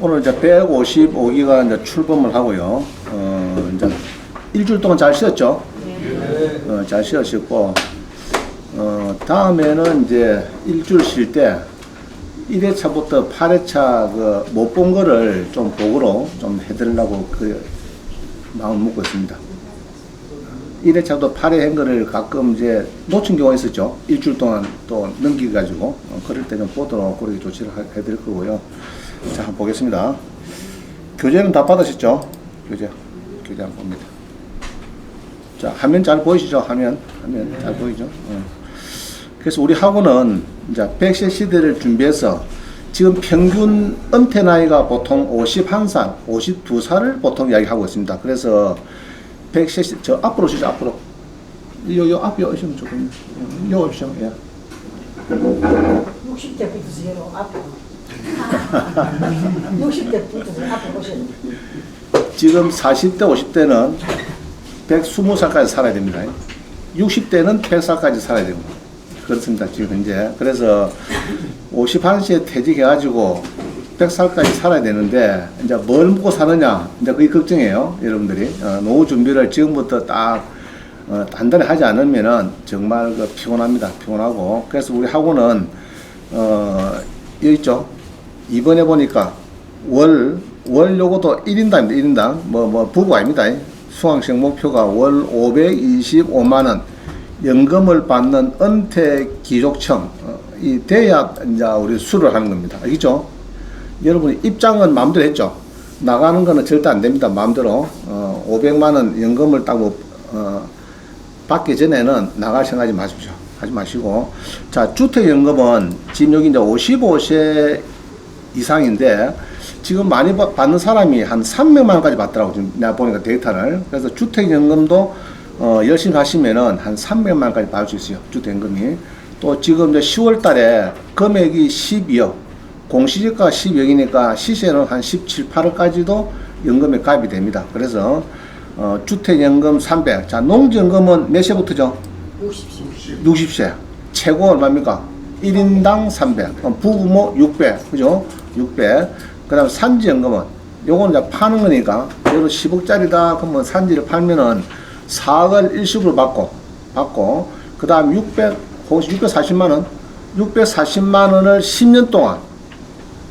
오늘 이제 155기가 이제 출범을 하고요. 이제 일주일 동안 잘 쉬었죠? 잘 쉬었고, 다음에는 이제 일주일 쉴 때 1회차부터 8회차 그 못 본 거를 좀 보고로 좀 해드리려고 그 마음 먹고 있습니다. 1회차도 8회 한 거를 가끔 이제 놓친 경우가 있었죠. 일주일 동안 또 넘기가지고, 그럴 때 좀 보도록 그렇게 조치를 해드릴 거고요. 자, 한번 보겠습니다. 교재는 다 받으셨죠? 교재 한번 봅니다. 자, 화면 잘 보이시죠? 화면 잘 보이죠? 그래서 우리 학원은 이제 100세 시대를 준비해서 지금 평균 은퇴 나이가 보통 51살, 52살을 보통 이야기하고 있습니다. 그래서 100세 시대, 저 앞으로 오시죠, 앞으로. 요 앞에 오시면 좋겠네요. 요 오시죠, 예. 60대 붙으세요, 앞으로. 60대 붙으세요, 앞으로 오시면. 지금 40대, 50대는 120살까지 살아야 됩니다. 60대는 100살까지 살아야 됩니다. 그렇습니다, 지금 현재. 그래서 51세에 퇴직해가지고 100살까지 살아야 되는데, 이제 뭘 먹고 사느냐, 이제 그게 걱정이에요, 여러분들이. 노후 준비를 지금부터 딱, 단단히 하지 않으면은 정말 피곤합니다. 피곤하고. 그래서 우리 학원은, 여기 있죠. 이번에 보니까 월 요것도 1인당입니다, 1인당. 부부 아닙니다. 수강생 목표가 월 525만원 연금을 받는 은퇴 기족청, 이 돼야 이제 우리 수를 하는 겁니다. 알겠죠? 여러분이 입장은 마음대로 했죠? 나가는 거는 절대 안 됩니다. 마음대로. 500만원 연금을 따고, 받기 전에는 나갈 생각하지 마십시오. 하지 마시고. 자, 주택연금은 지금 여기 이제 55세 이상인데, 지금 많이 받는 사람이 한 300만원까지 받더라고. 지금 내가 보니까 데이터를. 그래서 주택연금도, 열심히 하시면은 한 300만원까지 받을 수 있어요. 주택연금이. 또 지금 이제 10월 달에 금액이 12억. 공시지가 12억이니까 시세는 한 17, 8억까지도 연금에 가입이 됩니다. 그래서, 주택연금 300. 자, 농지연금은 몇 세부터죠? 60세. 최고 얼마입니까? 1인당 300. 부부모 600. 그죠? 600. 그 다음에 산지연금은, 요거는 이제 파는 거니까, 예를 10억짜리다, 그러면 산지를 팔면은 4억을 일시불로 받고, 그 다음 640만원, 640만원을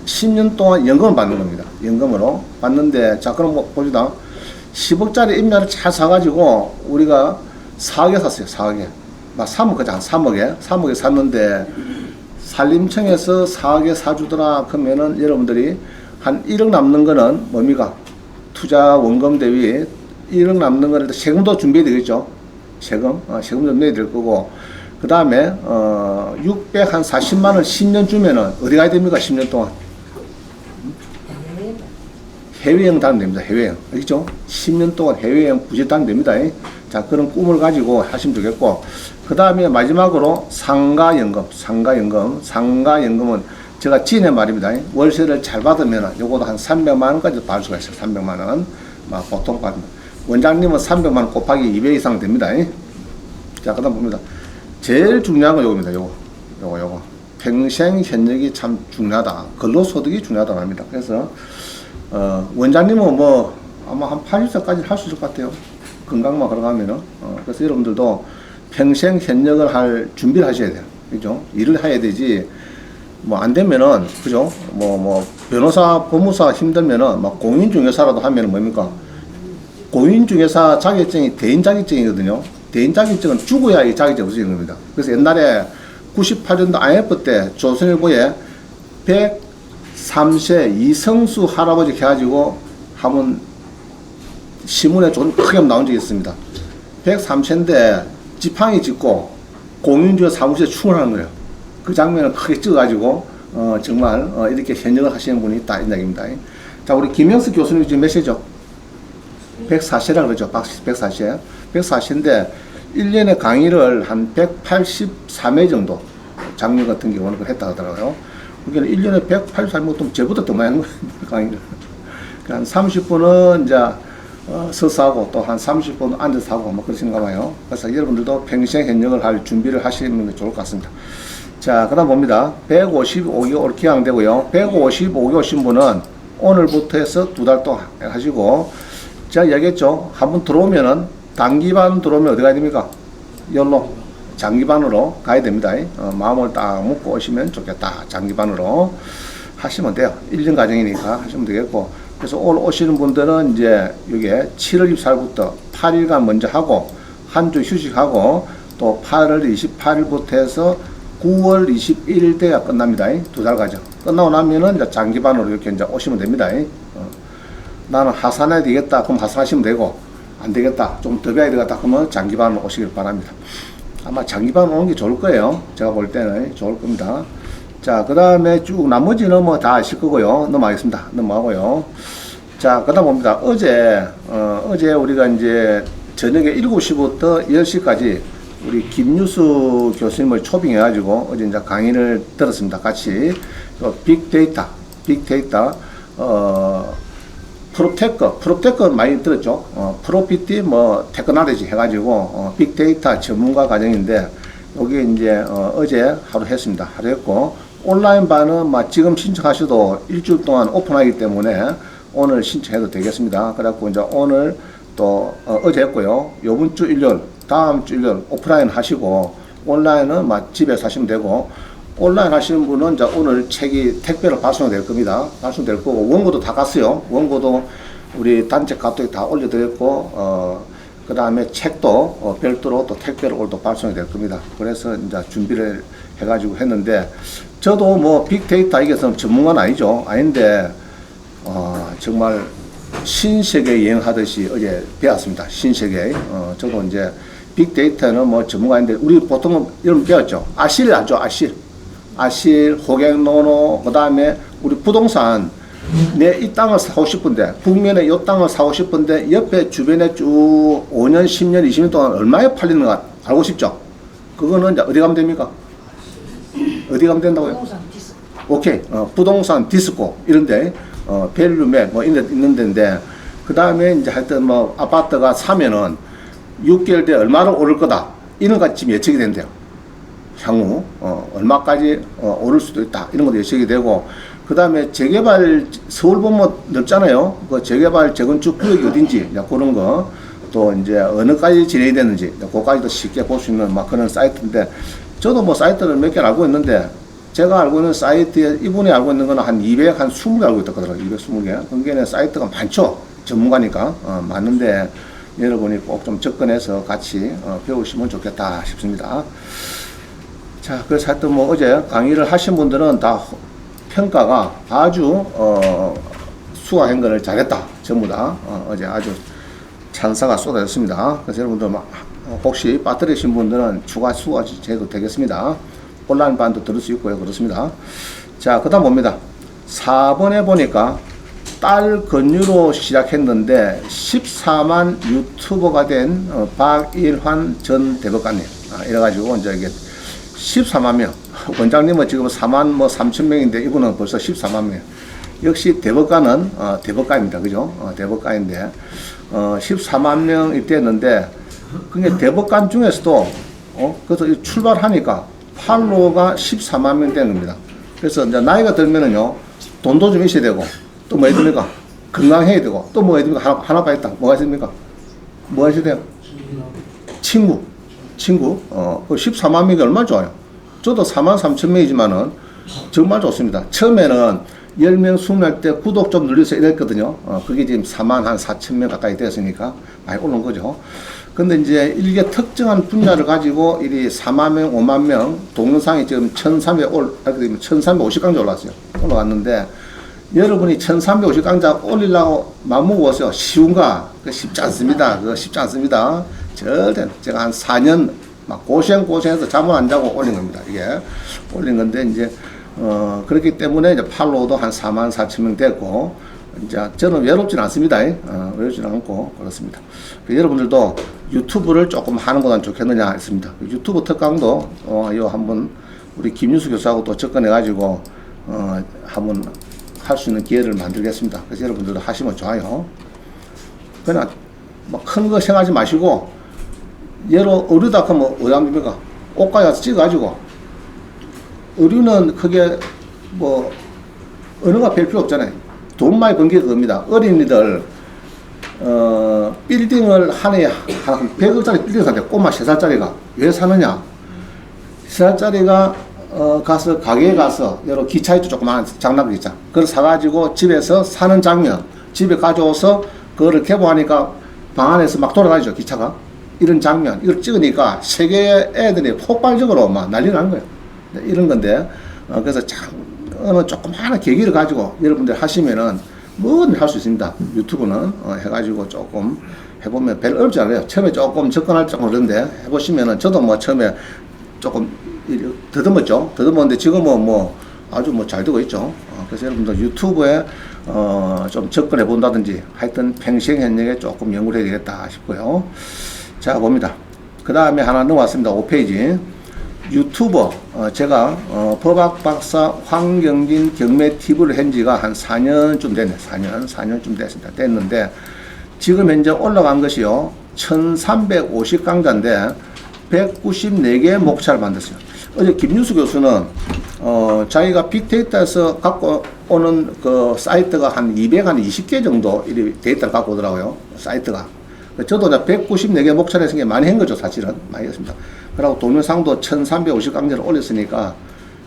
10년 동안 연금을 받는 겁니다. 연금으로 받는데, 자, 그럼 뭐, 봅시다. 10억짜리 임야를 잘 사가지고, 우리가 4억에 샀어요, 4억에. 막 3억, 그죠? 3억에 샀는데, 산림청에서 4억에 사주더라, 그러면은 여러분들이 한 1억 남는 거는 뭡니까? 투자 원금 대비 1억 남는 거는 세금도 준비해야 되겠죠? 세금도 내야 될 거고, 그 다음에, 640만원 10년 주면은 어디 가야 됩니까? 10년 동안. 해외여행 다니면 됩니다. 해외여행. 알겠죠? 10년 동안 해외여행 부지 다니면 됩니다. 자, 그런 꿈을 가지고 하시면 되겠고, 그 다음에 마지막으로 상가연금은 제가 지인의 말입니다. 월세를 잘 받으면 요거도 한 300만원까지 받을 수가 있어요. 300만원. 보통 받으면. 원장님은 300만원 곱하기 200 이상 됩니다. 자, 그 다음 봅니다. 제일 중요한 건 요겁니다. 요거. 평생 현역이 참 중요하다. 근로소득이 중요하다고 합니다. 그래서, 원장님은 뭐, 아마 한 80세까지 할 수 있을 것 같아요. 건강만 걸어가면은. 그래서 여러분들도 평생 현역을 할 준비를 하셔야 돼요. 그죠? 일을 해야 되지. 뭐, 안 되면은, 그죠? 변호사, 법무사 힘들면은, 공인중개사라도 하면은 뭡니까? 공인중개사 자격증이 대인 자격증이거든요. 대인 자격증은 죽어야 이 자격증이 없어지는 겁니다. 그래서 옛날에 98년도 IMF 때 조선일보에 103세 이성수 할아버지 해가지고 한번 신문에 좀 크게 나온 적이 있습니다. 103세인데 지팡이 짚고 공인중개사 사무실에 출근하는 거예요. 그 장면을 크게 찍어가지고, 정말, 이렇게 현역을 하시는 분이 있다, 이 이야기입니다. 자, 우리 김영석 교수님 지금 몇 세죠? 104세라 그러죠. 104세. 104세인데, 1년에 강의를 한 183회 정도, 작년 같은 경우는 그걸 했다 하더라고요. 그러니까 1년에 183회, 좀 저보다 더 많이 하는 거예요, 강의를. 한 30분은 이제, 서서 하고 또 한 30분 앉아서 하고 뭐 그러신가 봐요. 그래서 여러분들도 평생 현역을 할 준비를 하시는 게 좋을 것 같습니다. 자, 그 다음 봅니다. 155기 옳게 하면 되고요. 155기 오신 분은 오늘부터 해서 2달 동안 하시고, 제가 얘기했죠. 한번 들어오면은, 단기반 들어오면 어디 가야 됩니까? 열로. 장기반으로 가야 됩니다. 마음을 딱 먹고 오시면 좋겠다. 장기반으로 하시면 돼요. 1년 과정이니까 하시면 되겠고. 그래서 오늘 오시는 분들은 이제 이게 7월 24일부터 8일간 먼저 하고, 한 주 휴식하고, 또 8월 28일부터 해서 9월 21일 때가 끝납니다. 2달 과정. 끝나고 나면은 이제 장기반으로 이렇게 이제 오시면 됩니다. 나는 하산해야 되겠다. 그럼 하산하시면 되고, 안 되겠다. 좀 더 배워야 되겠다. 그러면 장기반으로 오시길 바랍니다. 아마 장기반 오는 게 좋을 거예요. 제가 볼 때는 좋을 겁니다. 자, 그 다음에 쭉 나머지는 뭐 다 아실 거고요. 넘어가겠습니다. 넘어가고요. 자, 그 다음 봅니다. 어제 우리가 이제 저녁에 7시부터 10시까지 우리 김유수 교수님을 초빙해가지고 어제 이제 강의를 들었습니다. 같이. 빅데이터, 프로테커 많이 들었죠. 프로피티 뭐 테크놀로지 해가지고 빅데이터 전문가 과정인데 여기 이제 어제 하루 했습니다. 하루 했고 온라인 반은 막 지금 신청하셔도 일주일 동안 오픈하기 때문에 오늘 신청해도 되겠습니다. 그래갖고 이제 오늘 또 어제 했고요. 요번 주 일요일, 다음 주 일요일 오프라인 하시고 온라인은 막 집에서 하시면 되고. 온라인 하시는 분은 이제 오늘 책이 택배로 발송될 겁니다. 발송될 거고, 원고도 다 갔어요. 원고도 우리 단체 카톡에 다 올려드렸고, 그 다음에 책도 별도로 또 택배로 오늘도 발송이 될 겁니다. 그래서 이제 준비를 해가지고 했는데, 저도 뭐 빅데이터 이게 전문가는 아니죠. 아닌데, 정말 신세계 여행하듯이 어제 배웠습니다. 신세계. 저도 이제 빅데이터는 뭐 전문가인데, 우리 보통은 여러분 배웠죠. 아실 알죠? 아실, 호갱노노, 그 다음에 우리 부동산, 내 이 땅을 사고 싶은데, 북면에 이 땅을 사고 싶은데, 옆에 주변에 쭉 5년, 10년, 20년 동안 얼마에 팔리는가 알고 싶죠? 그거는 이제 어디 가면 됩니까? 어디 가면 된다고요? 부동산 디스. 오케이. 부동산 디스코, 이런데, 밸류맥, 뭐, 있는 데인데, 그 다음에 이제 하여튼 뭐, 아파트가 사면은 6개월 뒤에 얼마로 오를 거다. 이런 것까지 지금 예측이 된대요. 향후 얼마까지 오를 수도 있다 이런 것도 예측이 되고, 그 다음에 재개발 서울 보면 넓잖아요. 그 재개발 재건축 구역이 어딘지 그런 거, 또 이제 어느까지 진행이 됐는지 그거까지도 쉽게 볼 수 있는 막 그런 사이트인데, 저도 뭐 사이트를 몇 개를 알고 있는데, 제가 알고 있는 사이트에 이분이 알고 있는 거는 한 220개 알고 있더라고요. 220개. 그게 사이트가 많죠. 전문가니까 많은데 여러분이 꼭 좀 접근해서 같이 배우시면 좋겠다 싶습니다. 자, 그래서 하여튼 뭐 어제 강의를 하신 분들은 다 평가가 아주 수강한 거를 잘했다. 전부 다 어제 아주 찬사가 쏟아졌습니다. 그래서 여러분들 혹시 빠뜨리신 분들은 추가 수강해도 되겠습니다. 온라인 반도 들을 수 있고요. 그렇습니다. 자, 그 다음 봅니다. 4번에 보니까 딸 권유로 시작했는데 14만 유튜버가 된 박일환 전 대법관님. 이래가지고 이제 이게 14만 명. 원장님은 지금 4만 뭐 3천 명인데 이분은 벌써 14만 명. 역시 대법관은 대법관입니다. 그죠? 대법관인데 14만 명이 됐는데, 그게 대법관 중에서도 그래서 출발하니까 팔로워가 14만 명 된 겁니다. 그래서 이제 나이가 들면은요, 돈도 좀 있어야 되고, 또 뭐 해야 됩니까? 건강해야 되고, 또 뭐 해야 됩니까? 하나 빠졌다. 뭐가 있습니까? 뭐가 있어야 돼요? 친구. 그 14만 명이 얼마나 좋아요. 저도 4만 3천 명이지만은 정말 좋습니다. 처음에는 10명, 20명 때 구독 좀 늘려서 이랬거든요. 그게 지금 4만 한 4천 명 가까이 됐으니까 많이 올라온 거죠. 근데 이제 이게 특정한 분야를 가지고 이리 4만 명, 5만 명, 동영상이 지금 1350강자 올랐어요. 올라갔는데, 여러분이 1350강자 올리려고 마음먹었어요. 쉬운가? 그거 쉽지 않습니다. 그거 쉽지 않습니다. 절대. 제가 한 4년 막 고생해서 잠을 안 자고 올린 겁니다. 이게 올린 건데, 이제 그렇기 때문에 이제 팔로우도 한 4만 4천 명 됐고, 이제 저는 외롭진 않습니다. 외롭진 않고 그렇습니다. 여러분들도 유튜브를 조금 하는 것은 좋겠느냐 했습니다. 유튜브 특강도 요 한번 우리 김유수 교수하고 또 접근해가지고 한번 할 수 있는 기회를 만들겠습니다. 그래서 여러분들도 하시면 좋아요. 그냥 뭐 큰 거 생각하지 마시고, 예로 의류다 하면 어디 합니까? 옷가게 가서 찍어가지고, 의류는 크게 뭐 언어가 별 필요 없잖아요. 돈 많이 번 게 그겁니다. 어린이들 빌딩을 한 해에 한 100억짜리 빌딩 사는데 꼬마 3살짜리가 왜 사느냐? 3살짜리가 가서 가게에 가서 여러 기차 있죠, 조그마한 장난감 기차. 그걸 사가지고 집에서 사는 장면, 집에 가져와서 그거를 개봉하니까 방 안에서 막 돌아다니죠, 기차가. 이런 장면, 이걸 찍으니까 세계 애들이 폭발적으로 막 난리 난 거예요. 이런 건데, 그래서 어느 조그마한 계기를 가지고 여러분들 하시면은 뭐든 할 수 있습니다. 유튜브는 해가지고 조금 해보면 별로 어렵지 않아요. 처음에 조금 접근할 조금 그런데 해보시면은 저도 뭐 처음에 조금 더듬었는데 지금은 뭐 아주 뭐 잘 되고 있죠. 그래서 여러분들 유튜브에 좀 접근해 본다든지 하여튼 평생 현역에 조금 연구를 해야 되겠다 싶고요. 자, 봅니다. 그 다음에 하나 넘어왔습니다. 5페이지. 유튜버, 제가 법학박사 황경진 경매 TV를 한 지가 한 4년쯤 됐네. 4년쯤 됐습니다. 됐는데 지금 현재 올라간 것이요. 1350강좌인데 194개의 목차를 만들었어요. 어제 김윤수 교수는 자기가 빅데이터에서 갖고 오는 그 사이트가 한 220개 정도 이 데이터를 갖고 오더라고요. 사이트가. 저도 194개 목차를 생겨 많이 한 거죠, 사실은. 많이 했습니다. 그리고 동영상도 1350강좌를 올렸으니까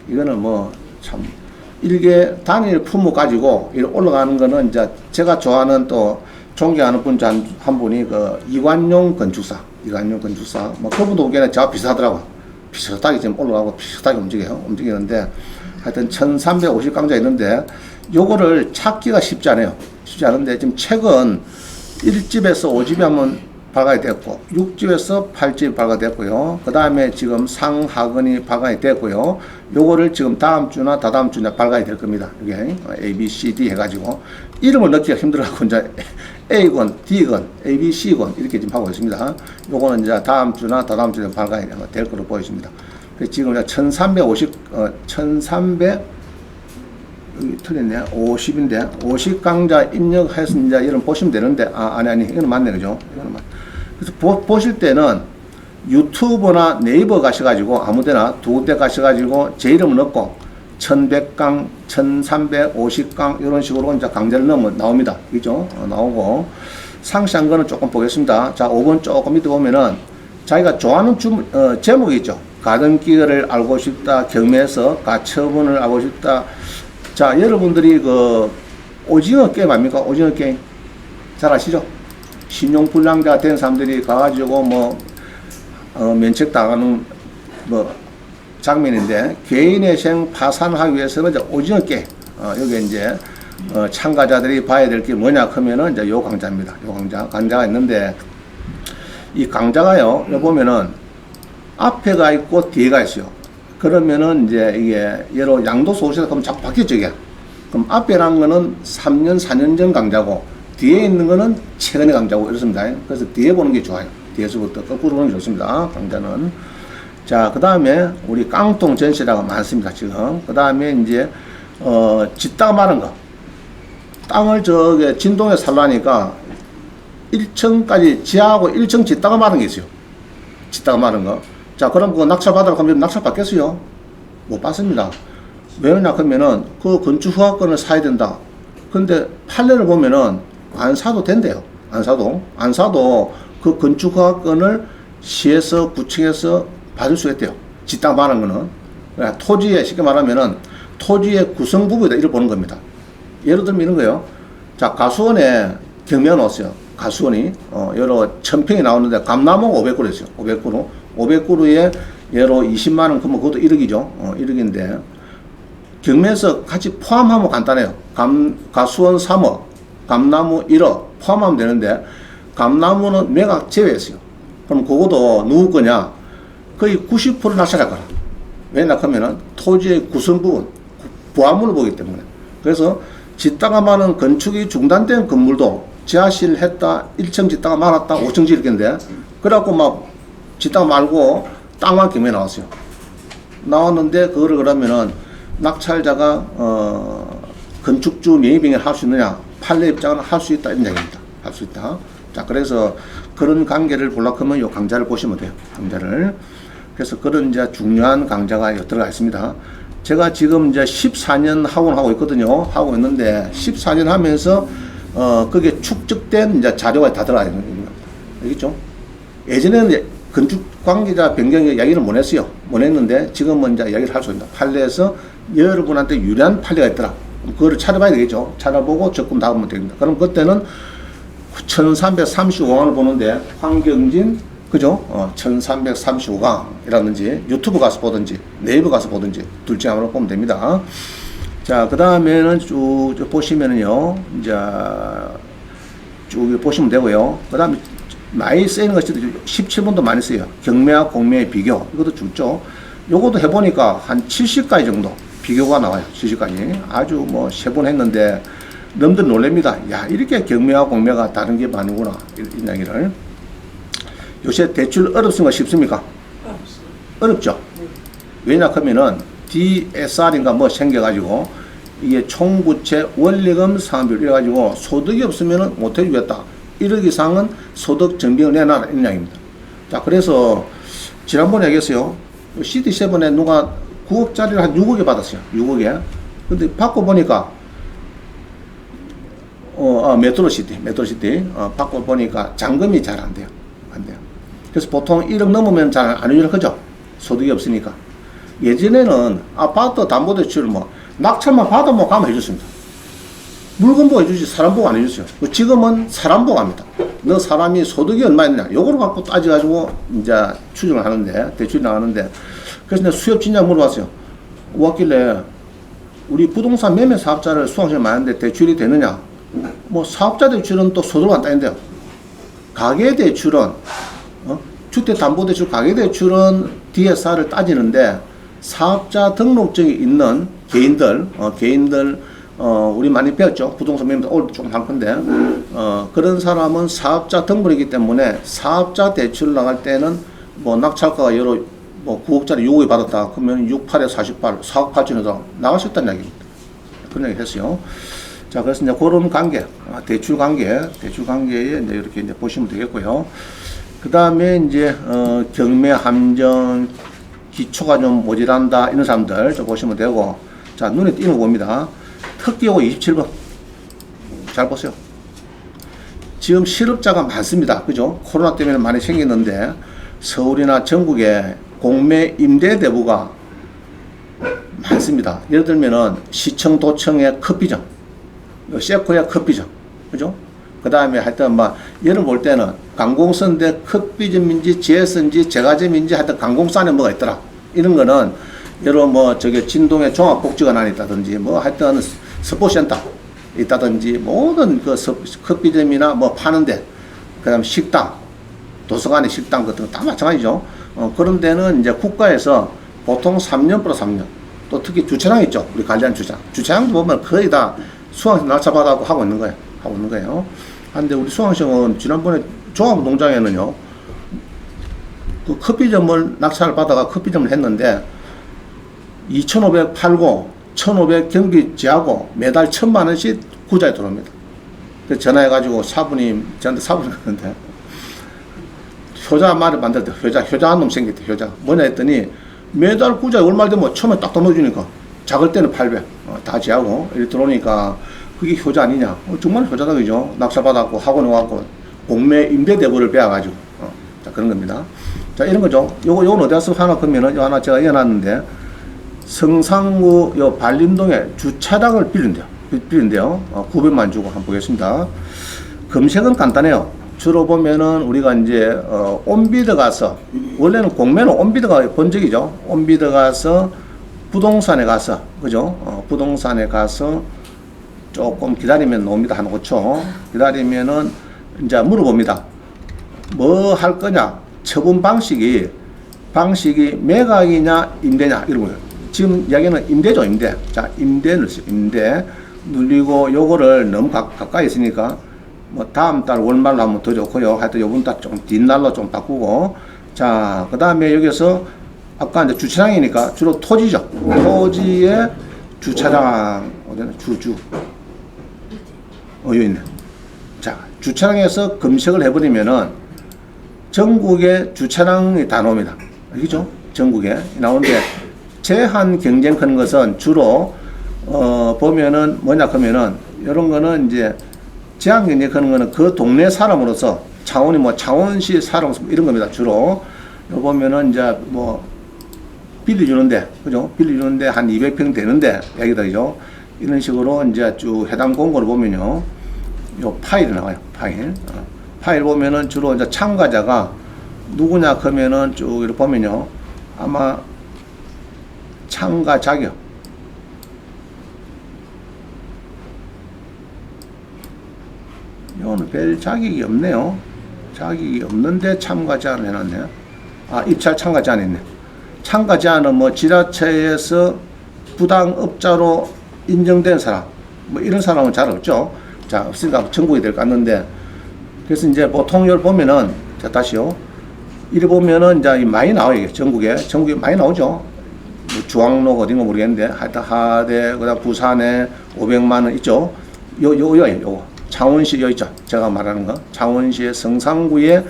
이거는 뭐 참 일개 단일 품목 가지고 올라가는 거는 이제 제가 좋아하는 또 존경하는 분 한 분이 그 이관용 건축사 뭐 그분도 보기에는 저와 비슷하더라고요. 비슷하게 지금 올라가고 비슷하게 움직이는데 하여튼 1350강좌 있는데 요거를 찾기가 쉽지 않아요. 쉽지 않은데 지금 책은 1집에서 5집이 한번 발간이 됐고 6집에서 8집 발간됐고요. 그 다음에 지금 상하근이 발간이 됐고요. 요거를 지금 다음 주나 다다음 주나 발간이 될 겁니다. 이게 A, B, C, D 해가지고 이름을 넣기가 힘들어갖고 이제 A권, D권, A, B, C권 이렇게 지금 하고 있습니다. 요거는 이제 다음 주나 다다음 주에 발간이 될 거로 보여집니다. 지금 1350, 1300 여기 틀렸네. 50인데 50강좌 입력해서 이제 이런 보시면 되는데 아니 이거는 맞네, 그죠? 이거는 맞. 그래서 보실 때는 유튜브나 네이버 가셔가지고 아무데나 두 군데 가셔가지고 제 이름을 넣고 1100강, 1350강 이런 식으로 이제 강좌를 넣으면 나옵니다. 그죠? 나오고 상세한 거는 조금 보겠습니다. 자, 5번 조금 밑에 보면은 자기가 좋아하는 제목이 있죠. 가등기를 알고 싶다, 경매에서 가처분을 알고 싶다. 자, 여러분들이 그 오징어 게임 아닙니까? 오징어 게임 잘 아시죠? 신용불량자 된 사람들이 가가지고 뭐 면책 당하는 뭐 장면인데 개인의 생 파산하기 위해서는 이제 오징어 게임 여기 이제 참가자들이 봐야 될 게 뭐냐 하면은 이제 요 강좌입니다. 요 강좌가 있는데 이 강좌가요. 여기 보면은 앞에가 있고 뒤에가 있어요. 그러면은 이제 이게 예로 양도소 오셔서 그러면 자꾸 바뀌었죠, 이게. 그럼 앞에란 거는 3년, 4년 전 강좌고 뒤에 있는 거는 최근의 강좌고 이렇습니다. 그래서 뒤에 보는 게 좋아요. 뒤에서부터 거꾸로 보는 게 좋습니다. 강좌는. 자, 그 다음에 우리 깡통 전시라가 많습니다, 지금. 그 다음에 이제 짓다가 마른 거. 땅을 저기 진동에 살라니까 1층까지 지하하고 1층 짓다가 마른 게 있어요. 짓다가 마른 거. 자, 그럼 그 낙찰 받으러 가면 낙찰 받겠어요? 못 받습니다. 왜냐 하면은 그 건축 허가권을 사야 된다. 근데 판례를 보면은 안 사도 된대요. 안 사도 그 건축 허가권을 시에서 구청에서 받을 수 있대요. 짓다가 마른 거는. 그러니까 토지에 쉽게 말하면은 토지의 구성 부분이다 이렇게 보는 겁니다. 예를 들면 이런 거예요. 자, 가수원에 경매가 나왔어요. 가수원이 여러 1000평이 나오는데 감나무가 500그루 있어요. 500그루. 500그루에 예로 20만원 그러면 그것도 1억이죠. 1억인데 경매에서 같이 포함하면 간단해요. 가수원 3억, 감나무 1억 포함하면 되는데 감나무는 매각 제외했어요. 그럼 그것도 누구 거냐? 거의 90% 낙찰할 거라. 왜냐 하면은 토지의 구성 부분, 부하물을 보기 때문에. 그래서 짓다가 마는 건축이 중단된 건물도 지하실 했다, 1층 짓다가 말았다, 5층 짓겠는데 그래갖고 막 짓다가 말고 땅만 경매 나왔어요. 나왔는데 그거를 그러면은 낙찰자가 건축주 명의병을 할 수 있느냐? 판례 입장은 할 수 있다 이런 얘기입니다. 할 수 있다. 자, 그래서 그런 관계를 보려고 하면 요 강좌를 보시면 돼요. 강좌를. 그래서 그런 이제 중요한 강좌가 들어가 있습니다. 제가 지금 이제 14년 하고 있거든요. 하고 있는데 14년 하면서 그게 축적된 이제 자료가 다 들어가 있는 겁니다. 알겠죠? 예전에는 건축 관계자 변경 이야기를 못 했어요. 못 했는데 지금은 이제 이야기를 할 수 있습니다. 판례에서 여러분한테 유리한 판례가 있더라. 그거를 찾아봐야 되겠죠. 찾아보고 적금 나가면 됩니다. 그럼 그때는 1335강을 보는데 황경진 그죠? 1335강이라든지 유튜브 가서 보든지 네이버 가서 보든지 둘 중에 하나로 보면 됩니다. 자, 그 다음에는 쭉 보시면은요, 이제 쭉 보시면 되고요. 그 다음에 많이 쓰이는 것이 17번도 많이 쓰여요. 경매와 공매의 비교. 이것도 죽죠. 요것도 해보니까 한 70가지 정도 비교가 나와요. 70가지. 아주 뭐 3번 했는데 넘들 놀랍니다. 야, 이렇게 경매와 공매가 다른 게 많구나. 이 이야기를. 요새 대출 어렵습니까? 쉽습니까? 어렵죠. 왜냐 하면은 DSR인가 뭐 생겨가지고 이게 총부채 원리금 상환비율 이래가지고 소득이 없으면은 못 해주겠다. 1억 이상은 소득 증빙을 내놔라. 이런 이야기입니다. 자, 그래서 지난번에 얘기했어요. CD7에 누가 9억짜리를 한 6억에 받았어요. 6억에. 근데 받고 보니까 메트로시티 받고 보니까 잔금이 잘 안 돼요. 안 돼요. 그래서 보통 1억 넘으면 잘 안 해주려 하죠. 소득이 없으니까. 예전에는 아파트 담보대출을 뭐 낙찰만 받아 뭐 가면 해줬습니다. 물건 보고 해주지 사람 보고 안 해줬어요. 지금은 사람 보고 합니다. 너 사람이 소득이 얼마 있느냐 요거를 갖고 따져가지고 이제 추정을 하는데 대출이 나가는데 그래서 내가 수협 진작 물어봤어요. 왔길래 우리 부동산 매매 사업자를 수강생이 많은데 대출이 되느냐? 뭐 사업자 대출은 또 소득을 안 따는데요. 가계 대출은 주택담보대출 가계대출은 DSR을 따지는데 사업자 등록증이 있는 개인들 우리 많이 배웠죠. 부동산 매매 오늘 조금 할 건데 그런 사람은 사업자 등본이기 때문에 사업자 대출 나갈 때는 뭐 낙찰가가 여러 뭐 9억짜리 6억에 받았다 그러면 6, 8에 48, 4억 8천에서 나갈 수 있다는 얘기입니다. 그런 얘기 했어요. 자, 그래서 이제 그런 관계, 대출 관계에 이제 이렇게 이제 보시면 되겠고요. 그 다음에 이제 경매 함정 기초가 좀 모자란다 이런 사람들 좀 보시면 되고, 자, 눈에 띄는 거 봅니다. 특기호 27번 잘 보세요. 지금 실업자가 많습니다. 그죠? 코로나 때문에 많이 생겼는데 서울이나 전국에 공매 임대 대부가 많습니다. 예를 들면은 시청 도청의 커피점, 세코의 커피점, 그죠? 그 다음에 하여튼 막 예를 볼 때는 관공서인데 커피점인지 제서인지 제과점인지 하여튼 관공서 안에 뭐가 있더라. 이런 거는 예로 뭐 저기 진동에 종합복지관이 있다든지 뭐 하여튼 스포센터 있다든지 모든 그 커피점이나 뭐 파는데 그 다음에 식당, 도서관의 식당 같은 거 다 마찬가지죠. 그런 데는 이제 국가에서 보통 3년 플러스 3년 또 특히 주차장 있죠. 우리 관리하는 주차장. 주차장도 보면 거의 다 수강생 낙찰받아갖고 하고 있는 거예요. 근데 우리 수강생은 지난번에 종합농장에는요, 그 커피점을 낙찰을 받아가 커피점을 했는데 2,500 팔고 1,500 경비 지하고 매달 1,000만 원씩 구자에 들어옵니다. 그래서 전화해가지고 사부님, 저한테 사부님 그러는데 효자 말을 만들 때 효자 한 놈 생겼대. 효자 뭐냐 했더니 매달 구자에 얼마 되면 처음에 딱 넣어주니까 작을 때는 800 다 지하고 이렇게 들어오니까 그게 효자 아니냐? 정말 효자다 그죠? 낙찰 받았고 학원에 와갖고 공매 임대 대부를 배워가지고 자 그런 겁니다. 자 이런 거죠. 요건 어디 가서 하나 그러면은 요 하나 제가 이어놨는데 성상구 요 발림동에 주차장을 빌린대요. 900만 주고 한번 보겠습니다. 검색은 간단해요. 주로 보면은 우리가 이제 온비드 가서 원래는 공매는 온비드가 본적이죠. 온비드 가서 부동산에 가서 그죠? 부동산에 가서 조금 기다리면 나옵니다. 한 5초 기다리면은 이제 물어봅니다. 뭐 할 거냐? 처분 방식이 매각이냐 임대냐 이런 거예요. 지금 이야기는 임대죠. 임대. 자 임대를 임대 눌리고 요거를 너무 가까이 있으니까 뭐 다음 달 월말로 하면 더 좋고요. 하여튼 요번 달 좀 뒷날로 좀 바꾸고 자 그 다음에 여기서 아까 이제 주차장이니까 주로 토지죠. 토지에 주차장 어디나 여기 있네. 자 주차장에서 검색을 해버리면은 전국에 주차장이 다 나옵니다. 알겠죠? 전국에 나오는데 제한 경쟁 하는 것은 주로 보면은 뭐냐 하면은 이런 거는 이제 제한 경쟁 하는 거는 그 동네 사람으로서 창원이 뭐 창원시 사람으로서 이런 겁니다. 주로 요 보면은 이제 뭐 빌려주는데 그죠? 빌려주는데 한 200평 되는데 여기다죠. 이런 식으로 이제 쭉 해당 공고를 보면요. 요 파일이 나와요. 파일 보면은 주로 이제 참가자가 누구냐 하면은 쭉 이렇게 보면요. 아마 참가 자격. 이거는 별 자격이 없네요. 자격이 없는데 참가 제한을 해놨네. 아, 입찰 참가 제한 있네. 참가 제한은 뭐 지자체에서 부당업자로 인정된 사람, 뭐 이런 사람은 잘 없죠. 자, 없으니까 전국이 될 것 같는데. 그래서 이제 보통 이걸 보면은, 자, 다시요. 이래 보면은 이제 많이 나와요. 이게 전국에 많이 나오죠. 뭐 주황록 어딘가 모르겠는데, 하여튼 하대, 그다음 부산에 500만원 있죠. 요거. 창원시 여기 있죠. 제가 말하는 거. 창원시의 성산구에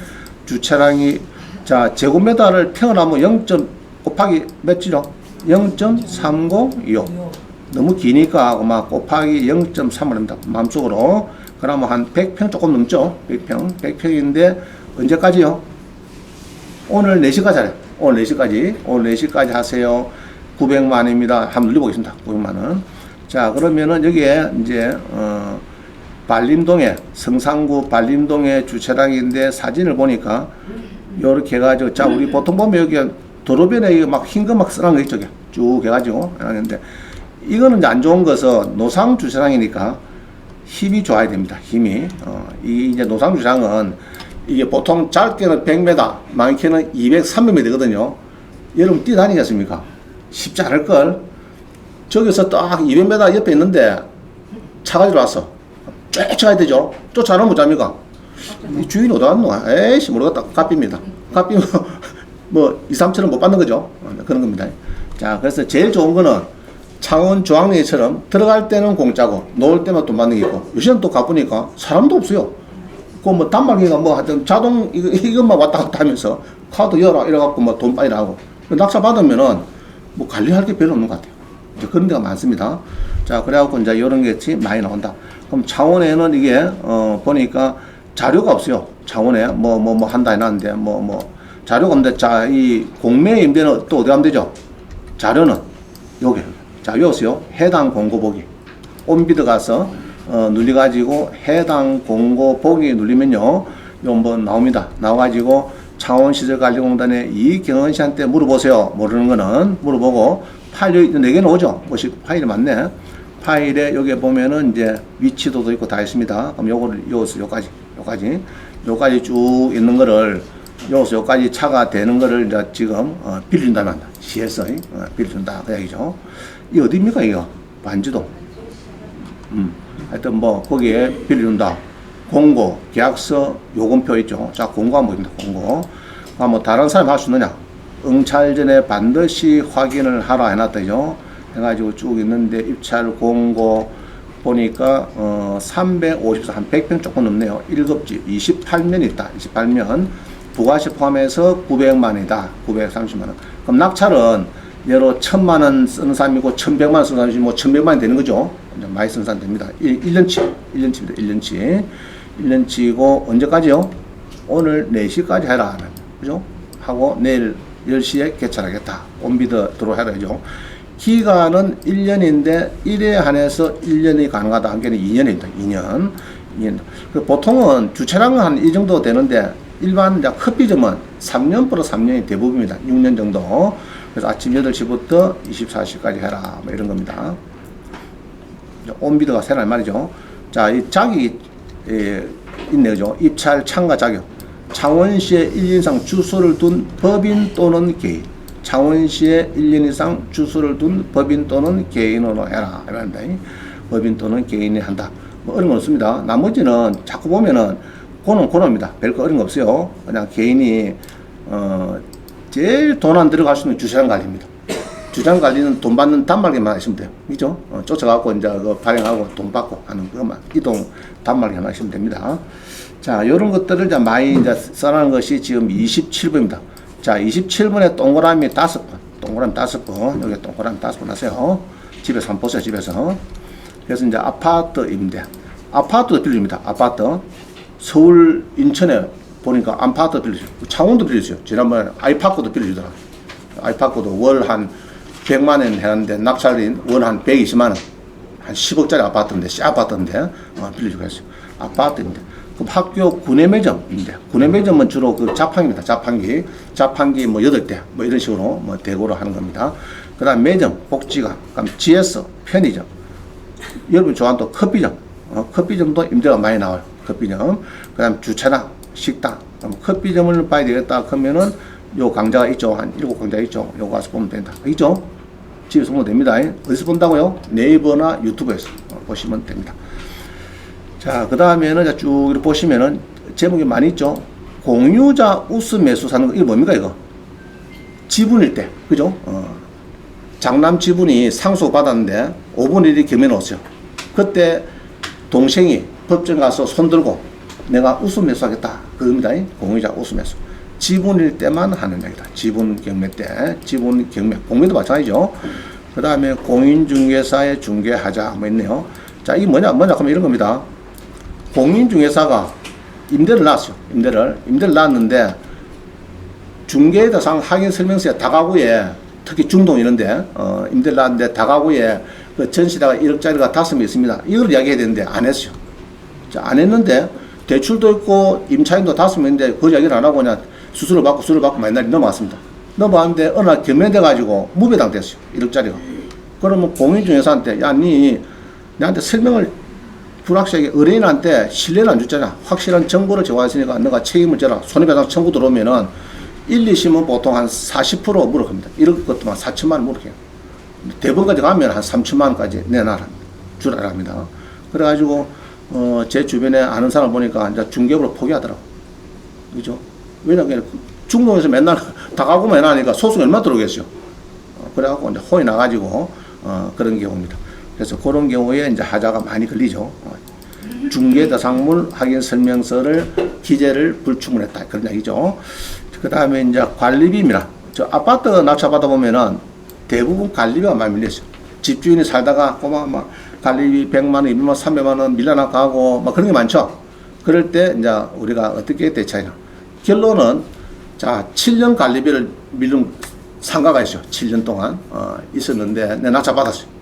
주차량이, 자, 제곱미터를 태어나면 0. 곱하기 몇지죠? 0.302호. 너무 기니까 막 곱하기 0.3을 합니다. 마음속으로. 그러면 한 100평 조금 넘죠? 100평인데 언제까지요? 오늘 4시까지 하래요. 오늘 4시까지. 오늘 4시까지 하세요. 900만원입니다. 한번 눌러보겠습니다. 900만원. 자, 그러면은 여기에 이제, 발림동에, 성산구 발림동의 주차량인데 사진을 보니까 요렇게 해가지고, 자, 우리 보통 보면 여기 도로변에 막 흰 거 막 쓰는 거 있죠. 쭉 해가지고. 하는데, 이거는 이제 안 좋은 것은 노상 주차량이니까 힘이 좋아야 됩니다. 힘이. 이 이제 노상 주차량은 이게 보통 짧게는 100m, 많게는 200, 300m 되거든요. 여러분 뛰어다니겠습니까? 쉽지 않을걸? 저기서 딱 200m 옆에 있는데 차가 들어왔어. 쫓아가야 되죠? 쫓아가면 못합니까? 이 주인이 어디 갔노? 에이씨, 모르겠다. 값입니다. 값이면 뭐 2, 3천원 못 받는 거죠. 그런 겁니다. 자, 그래서 제일 좋은 거는 창원 중앙리처럼 들어갈 때는 공짜고 놓을 때만 돈 받는 게 있고, 요새는 또 가보니까 사람도 없어요. 그 뭐 단말기가 뭐 하여튼 자동 이것만 왔다 갔다 하면서 카드 열어 이래갖고 뭐 돈 빨리 나고, 낙찰 받으면은 뭐 관리할 게 별로 없는 것 같아요. 이제 그런 데가 많습니다. 자, 그래갖고 이제 이런 게 많이 나온다. 그럼 창원에는 이게 보니까 자료가 없어요. 창원에 뭐 한다 해놨는데 자료가 없는데, 자, 이 공매 임대는 또 어디 가면 되죠? 자료는 요게. 자, 여기서요. 해당 공고 보기. 온비드 가서 눌려가지고 해당 공고 보기 누르면요. 요 한번 나옵니다. 나와가지고 창원시설관리공단의 이경은 씨한테 물어보세요. 모르는 거는 물어보고, 파일이 4개는 오죠. 뭐시 파일이 많네. 파일에 여기에 보면은 이제 위치도도 있고 다 있습니다. 그럼 요거를 여기서 요까지 쭉 있는 거를 여기서 여기까지 차가 되는 거를 이제 지금 빌려준다면 한다. 시에서 빌려준다. 그 얘기죠. 이 어디입니까, 이거? 반지도. 하여튼 뭐 거기에 빌려준다. 공고, 계약서, 요금표 있죠. 자, 공고 한번 보입니다. 공고. 아, 뭐 다른 사람이 할 수 있느냐? 응찰 전에 반드시 확인을 하라 해놨다죠. 해가지고 쭉 있는데 입찰 공고 보니까 354, 한 100평 조금 넘네요. 1급지 28면 있다. 28면 부가세 포함해서 900만원이다. 930만원. 그럼 낙찰은 예로 1000만원 쓰는 사람이고 1100만원 쓰는 사람이 뭐 1100만원 되는 거죠. 많이 쓰는 사람 됩니다. 1년치입니다. 1년치고 언제까지요? 오늘 4시까지 해라. 그죠? 하고 내일 10시에 개찰하겠다. 온비드 들어와야 되죠. 기간은 1년인데 1에 한해서 1년이 가능하다. 한 개는 2년입니다. 2년. 보통은 주차량은 한 이 정도 되는데 일반 커피점은 3년 플러스 3년이 대부분입니다. 6년 정도. 그래서 아침 8시부터 24시까지 해라. 뭐 이런 겁니다. 온비드가 새날 말이죠. 자, 이 자격이 있네, 그죠? 입찰 참가 자격. 창원시에 1년 이상 주소를 둔 법인 또는 개인. 창원시에 1년 이상 주소를 둔 법인 또는 개인으로 해라. 이런다. 법인 또는 개인이 한다. 뭐 어려운 건 없습니다. 나머지는 자꾸 보면은 고놈입니다. 별거 어려운 거 없어요. 그냥 개인이 제일 돈 안 들어갈 수 있는 주차장 관리입니다. 주차장 관리는 돈 받는 단말기만 하시면 돼요. 그죠? 쫓아가고 이제 그 발행하고 돈 받고 하는 것만 이동 단말기만 하시면 됩니다. 자, 이런 것들을 이제 많이 이제 써놓은 것이 지금 27번입니다. 자, 27번에 동그라미 5번. 동그라미 5번, 여기 동그라미 5번 하세요. 집에서 한번 보세요, 집에서. 그래서 이제 아파트 임대. 아파트도 빌립니다. 아파트. 서울, 인천에 보니까 아파트 빌려줘요. 창원도 빌려줘요. 지난번에 아이파크도 빌려주더라. 아이파크도 월 한 100만 원 해놨는데, 낙찰인 월 한 120만 원. 한 10억짜리 아파트인데, 씨 아파트인데, 빌려주고 했어요. 아파트인데. 그럼 학교 구내 매점인데, 구내 매점은 주로 그 자판기입니다. 자판기 뭐 8대, 뭐 이런 식으로 뭐 대고로 하는 겁니다. 그 다음 매점, 복지관, 그다음 GS, 편의점. 여러분 좋아하는 또 커피점. 커피점도 임대가 많이 나와요. 커피점. 그 다음 주차장, 식당. 커피점을 봐야 되겠다. 그러면은 요 강좌가 있죠. 한 7강좌 있죠. 요거 가서 보면 된다. 있죠? 집에서 보면 됩니다. 어디서 본다고요? 네이버나 유튜브에서 보시면 됩니다. 자, 그 다음에는 쭉 이렇게 보시면은 제목이 많이 있죠. 공유자 우수 매수 사는 거, 이게 뭡니까, 이거? 지분일 때, 그죠? 장남 지분이 상속 받았는데 5분의 1이 겸해 놓았어요. 그때 동생이 법정 가서 손들고 내가 우수 매수하겠다. 그겁니다. 공유자 우수 매수. 지분일 때만 하는 얘기다. 지분 경매 때, 지분 경매. 공매도 마찬가지죠. 그 다음에 공인중개사의 중개하자, 뭐 있네요. 자, 이게 뭐냐 하면 이런 겁니다. 공인중개사가 임대를 놨어요. 임대를 놨는데 중개 대상 확인 설명서에 다가구에 특히 중동 이런데 임대를 놨는데 다가구에 그 전시다가 1억짜리가 5명 있습니다. 이걸 이야기해야 되는데 안 했어요. 자, 안 했는데 대출도 있고 임차인도 5명인데 그 이야기를 안 하고 그냥 수수료 받고 맨날 넘어왔습니다. 넘어왔는데 어느 날 겸해돼 가지고 무배당 됐어요. 1억짜리가. 그러면 공인중개사한테 야, 나한테 설명을 불확실하게 의뢰인한테 신뢰를 안 줬잖아. 확실한 정보를 제공했으니까 너가 책임을 져라. 손해배상 청구 들어오면은 1, 2심은 보통 한 40% 물어갑니다. 이럴 것도만 4천만 원 물어해요. 대법원까지 가면 한 3천만 원까지 내놔라. 주라 합니다. 그래가지고, 제 주변에 아는 사람 보니까 이제 중개업으로 포기하더라고. 그죠? 왜냐면 중동에서 맨날 다가구만 해놔니까 소송이 얼마 들어오겠어요. 그래갖고 이제 혼이 나가지고, 그런 경우입니다. 그래서 그런 경우에 이제 하자가 많이 걸리죠. 중개대상물 확인 설명서를 기재를 불충분했다. 그런 얘기죠. 그 다음에 이제 관리비입니다. 저 아파트 낙찰받아 보면은 대부분 관리비가 많이 밀렸어요. 집주인이 살다가 꼬마 막 관리비 100만 원, 200만 원, 300만 원 밀려나고 하고 막 그런 게 많죠. 그럴 때 이제 우리가 어떻게 대처하냐. 결론은 자, 7년 관리비를 밀린 상가가 있어요. 7년 동안 있었는데 내 낙찰 받았어요.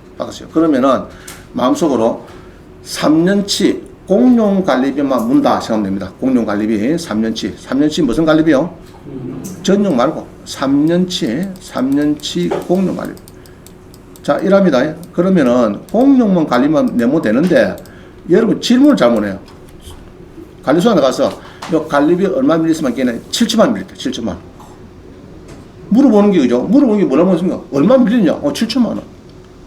그러면은 마음속으로 3년치 공용 관리비만 문다 생각하면 됩니다. 공용 관리비 3년치 무슨 관리비요? 전용 말고 3년치 공용 관리비. 자, 이랍니다. 그러면은 공용만 관리만 내면 되는데 여러분 질문을 잘못해요. 관리소에 가서 요 관리비 얼마 밀렸으면 걔네 7천만 밀렸대. 7천만. 물어보는 게 그죠? 물어보는 게 뭐라고 했습니까? 얼마 밀렸냐? 7천만 원.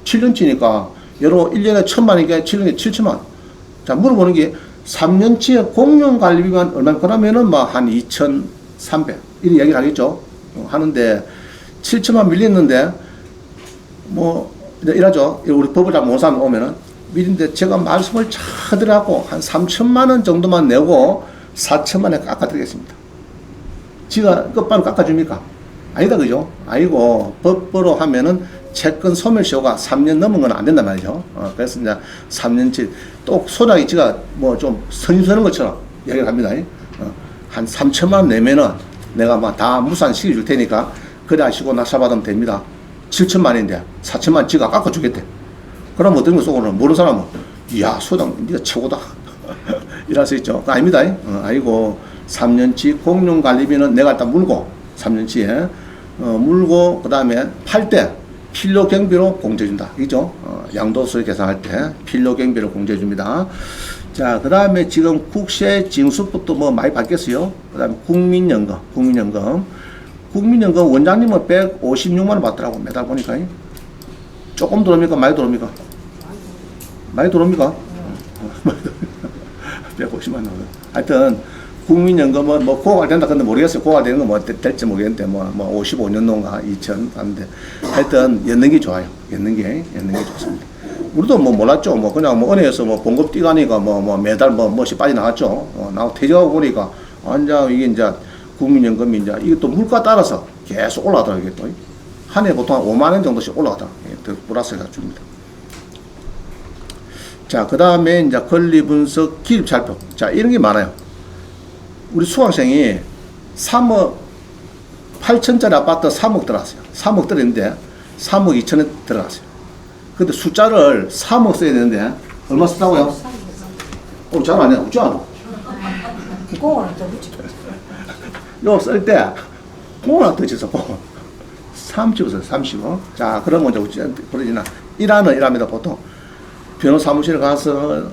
7년치니까 여러 1년에 1,000만이니까 7년에 7천만. 자, 물어보는 게 3년치에 공용 관리비만 얼마 그러면은 막 한 2,300 이런 이야기를 하겠죠. 하는데 7천만 밀렸는데 뭐 이러죠. 우리 법을 잘 모르는 사람 오면은 밀린데 제가 말씀을 잘 들어갖고 한 3천만 원 정도만 내고 4천만 원에 깎아드리겠습니다. 지가 끝발을 깎아줍니까? 아니다, 그죠? 아니고 법으로 하면은 채권 소멸시효가 3년 넘은 건 안 된단 말이죠. 그래서 이제 3년치 또 소장이 지가 뭐 좀 선수하는 것처럼 이야기를 합니다. 한 3천만 원 내면은 내가 막 다 무산 시켜줄 테니까 그래 하시고 낙찰받으면 됩니다. 7천만 원인데 4천만 원 지가 깎아주겠대. 그럼 어떤 거 속으로는 모르는 사람은 이야, 소장 네가 최고다 이럴 수 있죠. 아닙니다. 아니고 3년치 공용관리비는 내가 일단 물고 3년치에 물고 그 다음에 팔 때 필요 경비로 공제해준다. 이죠? 양도세 계산할 때 필요 경비를 공제해줍니다. 자, 그 다음에 지금 국세 징수법도 뭐 많이 바뀌었어요. 그 다음에 국민연금 원장님은 156만 원 받더라고. 매달 보니까. 조금 들어옵니까? 많이 들어옵니까? 많이 들어옵니까? 150만 원. 하여튼, 국민연금은 뭐 고갈된다 근데 모르겠어요. 고갈되는 건 뭐 될지 모르겠는데 뭐 55년도인가 2000 하는데 하여튼 엮는 게 좋아요. 엮는 게 좋습니다. 우리도 뭐 몰랐죠. 뭐 그냥 뭐 은행에서 뭐 봉급 뛰가니까 뭐 매달 뭐씩 빠져나갔죠. 나하고 퇴직하고 보니까 완전 이게 이제 국민연금이 이제 이게 또 물가 따라서 계속 올라가더라고요. 또 한 해 보통 한 5만 원 정도씩 올라가다. 더 플러스가 줍니다. 자, 그 다음에 이제 권리 분석, 기입 발표. 자, 이런 게 많아요. 우리 수강생이 3억 8천짜리 아파트 3억 들어갔어요. 3억 들었는데 3억 2천에 들어갔어요. 근데 숫자를 3억 써야 되는데 얼마 썼다고요? 잘 아니야. 웃지 않아. 공원은 더 붙이고. 이거 쓸 때 공을 더 쳐서 30억 써요. 30억. 자, 그러면 이제 어찌 그러지나 일합니다. 보통 변호 사무실에 가서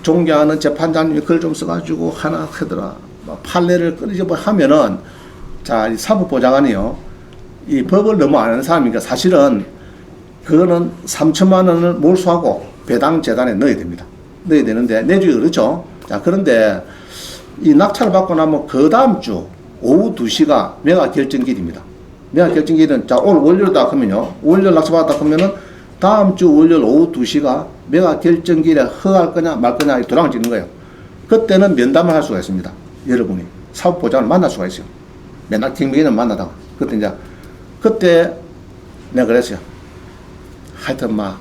존경하는 재판장님이 글 좀 써가지고 하나 하더라. 판례를 끊이지 하면은 자, 이 사법보좌관이요. 이 법을 너무 아는 사람이니까 사실은 그거는 3천만 원을 몰수하고 배당 재단에 넣어야 됩니다. 넣어야 되는데 내주기 그렇죠. 자, 그런데 이 낙찰을 받고 나면 그 다음 주 오후 2시가 매각 결정일입니다. 매각 결정일은 자, 오늘 월요일이다 하면요. 월요일 낙찰받았다 하면은 다음 주 월요일 오후 2시가 매각 결정일에 허가할 거냐 말 거냐 도랑을 찍는 거예요. 그때는 면담을 할 수가 있습니다. 여러분이 사법보장을 만날 수가 있어요. 맨날 경비는 만나다가 그때 내가 그랬어요. 하여튼 막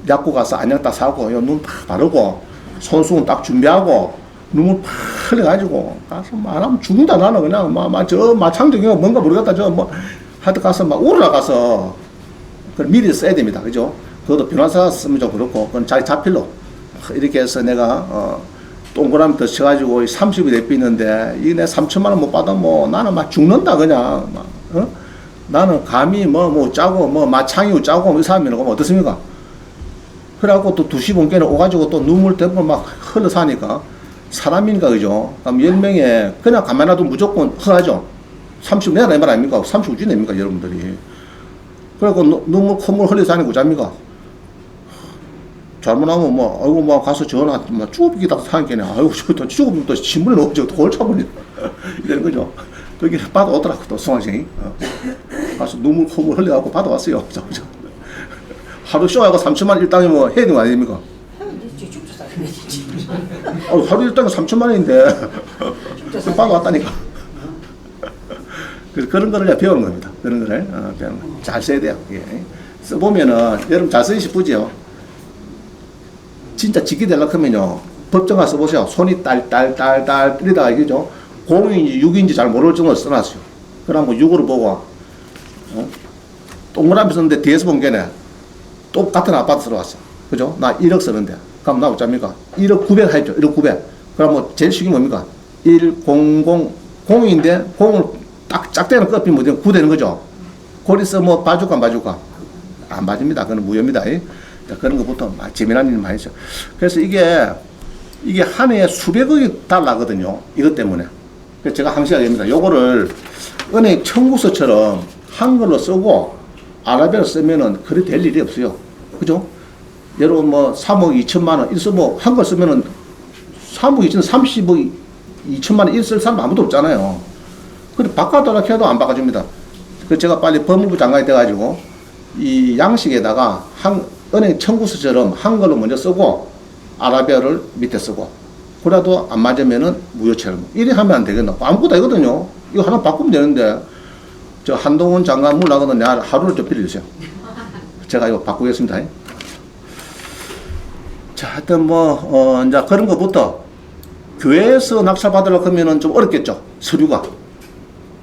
약국 가서 안녕 딱 사고 눈 팍 바르고 손수건 딱 준비하고 눈물 팍 흘려가지고 가서 막 하면 죽는다. 나는 그냥 저 마창적인 뭔가 모르겠다. 저 뭐 하여튼 가서 막 우르라 가서 그걸 미리 써야 됩니다. 그죠? 그것도 변호사가 쓰면 좀 그렇고 그건 자기 자필로 이렇게 해서 내가 동그라미 더 쳐가지고 30이 내비는데 이게 내 3천만 원 못 받으면 뭐 나는 막 죽는다 그냥 막 나는 감히 뭐 짜고 마창이 짜고 이 사람이라고 뭐 어떻습니까? 그래갖고 또 2시 본께는 오가지고 또 눈물 때문에 막 흘러 사니까 사람이니까 그죠? 그럼 10명에 그냥 가만히 놔두면 무조건 허하죠. 30 내야 내 말 아닙니까? 30 냅니까 여러분들이? 그래갖고 눈물 콧물 흘려 사니까 어쩝니까? 잘못하면 아이고 가서 전화 쭈기다 사니까 아이고 저 죽으면 또 신문에 넣어줘 또 골치 아프니 이러는 거죠. 거기 받아오더라고 또 수강생이 가서 눈물 콧물 흘려갖고 받아왔어요. 하루 쇼하고 3천만 일당이 뭐 해야 되는 거 아닙니까? 하루 일당이 3천만 원인데 받아왔다니까. 그래서 그런 거를 배우는 겁니다. 그런 거를 배우는 거. 잘 써야 돼요. 예. 써보면은 여러분 잘 쓰기 싶으죠. 진짜 지키 되려고 하면요. 법정 가서 보세요. 손이 딸 이러다가 이게죠. 0인지 6인지 잘 모를 정도로 써놨어요. 그럼 뭐 6으로 보고 동그라미 썼는데 뒤에서 본 게네. 똑같은 아파트 들어왔어. 그죠? 나 1억 쓰는데. 그럼 나 어쩝니까? 1억 900 하죠. 1억 900. 그럼 뭐 제일 쉬운 게 뭡니까? 1, 0, 0인데 0을 딱 짝대는 꺾이면 뭐 9 되는 거죠. 거기서 뭐 봐줄까 안 봐줄까? 안 봐줍니다. 그건 무효입니다. 그런 것부터 재미난 일 많이 있어요. 그래서 이게 한 해에 수백억이 달라거든요. 이것 때문에. 그래서 제가 항상 얘기합니다. 요거를 은행 청구서처럼 한글로 쓰고 아라비아로 쓰면은 그리 될 일이 없어요. 그죠? 여러분 뭐 3억 2천만 원, 일서 뭐 한글 쓰면은 3억 2천, 30억 2천만 원 일 쓸 사람 아무도 없잖아요. 근데 바꿔달라 해도 안 바꿔줍니다. 그래서 제가 빨리 법무부 장관이 돼가지고 이 양식에다가 은행 청구서처럼 한글로 먼저 쓰고 아라비아를 밑에 쓰고 그래도 안 맞으면은 무효처럼 이래 하면 안 되겠나? 아무것도 아니거든요. 이거 하나 바꾸면 되는데 저 한동훈 장관 물라거든 내가 하루를 좀 빌려주세요. 제가 이거 바꾸겠습니다. 자, 하여튼 이제 그런 것부터 교회에서 낙찰 받으려고 하면은 좀 어렵겠죠. 서류가.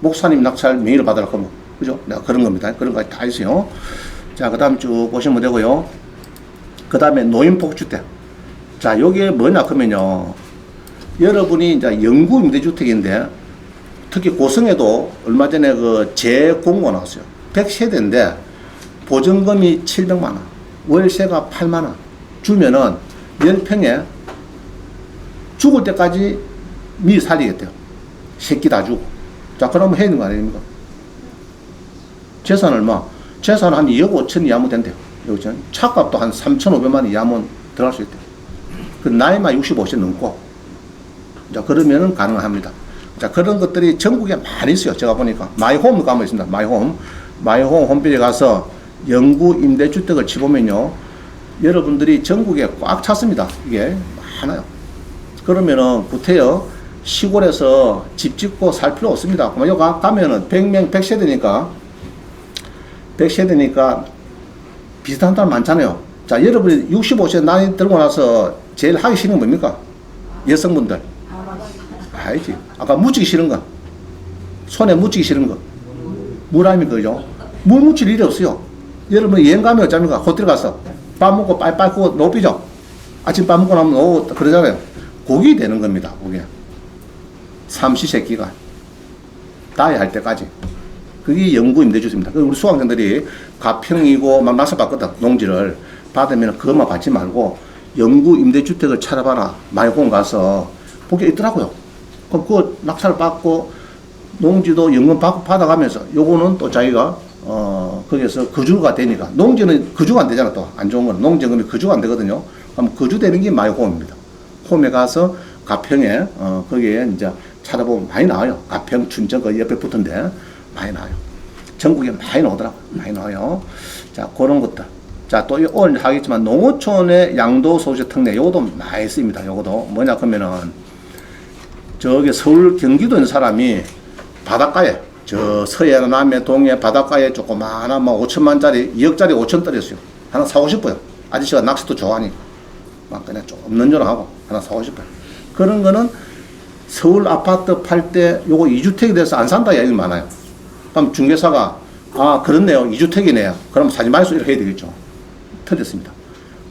목사님 낙찰 명의를 받으려고 하면. 그죠? 내가 그런 겁니다. 그런 거 다 있어요. 자, 그 다음 쭉 보시면 되고요. 그 다음에 노인복주택. 자, 요게 뭐냐 하면요. 여러분이 이제 영구 임대주택인데 특히 고성에도 얼마 전에 그 재공고 나왔어요. 100세대인데 보증금이 700만 원, 월세가 8만 원 주면은 10평에 죽을 때까지 미리 살리겠대요. 새끼 다 주고. 자, 그러면 해야 되는 거 아닙니까? 재산 얼마? 재산 한 2억 5천 이하면 된대요. 차값도 한 3,500만 원 이하면 들어갈 수 있대요. 그 나이만 65세 넘고. 자, 그러면은 가능합니다. 자, 그런 것들이 전국에 많이 있어요. 제가 보니까. 마이홈 가면 있습니다. 마이홈 홈페이지에 가서 영구 임대주택을 치보면요. 여러분들이 전국에 꽉 찼습니다. 이게 많아요. 그러면은 구태여 시골에서 집 짓고 살 필요 없습니다. 그러면 여기 가면은 100명 100세대니까 100세대니까 비슷한 사람 많잖아요. 자, 여러분이 65세 나이 들고 나서 제일 하기 싫은 건 뭡니까? 여성분들. 알지. 아까 묻히기 싫은 거. 손에 묻히기 싫은 거. 물 아닙니까, 그죠? 물 묻힐 일이 없어요. 여러분 여행 가면 어쩝니까? 호텔 가서 밥 먹고 빨빨 고 높이죠? 아침 밥 먹고 나면 오고 그러잖아요. 고기 되는 겁니다, 그게. 삼시세끼가. 다이 할 때까지. 그게 연구 임대주입니다. 우리 수강생들이 가평이고 막 낙서 받거든, 농지를. 받으면 그것만 받지 말고 연구 임대주택을 찾아봐라. 마이공 가서 보게 있더라고요. 그럼 그 낙찰을 받고 농지도 연금 받아가면서 요거는 또 자기가 거기에서 거주가 되니까 농지는 거주가 안 되잖아. 또 안 좋은 건 농지연금이 거주가 안 되거든요. 그럼 거주되는 게 마이홈입니다. 홈에 가서 가평에 거기에 이제 찾아보면 많이 나와요. 가평 춘천 그 옆에 붙은데 많이 나와요. 전국에 많이 나오더라고. 많이 나와요. 자, 그런 것들. 자, 또 오늘 하겠지만 농어촌의 양도소득 특례 요것도 많이 쓰입니다. 요것도 뭐냐 그러면은 저기 서울 경기도 있는 사람이 바닷가에 저 서해 남해 동해 바닷가에 조그마한 막 5천만짜리 2억짜리 5천 떨었어요. 하나 사고 싶어요. 아저씨가 낚시도 좋아하니까 막 그냥 좀 없는 줄 하고 하나 사고 싶어요. 그런 거는 서울 아파트 팔 때 요거 2주택이 돼서 안 산다 얘기 많아요. 그럼 중개사가 아 그렇네요 2주택이네요. 그럼 사지 말수 이렇게 해야 되겠죠. 틀렸습니다.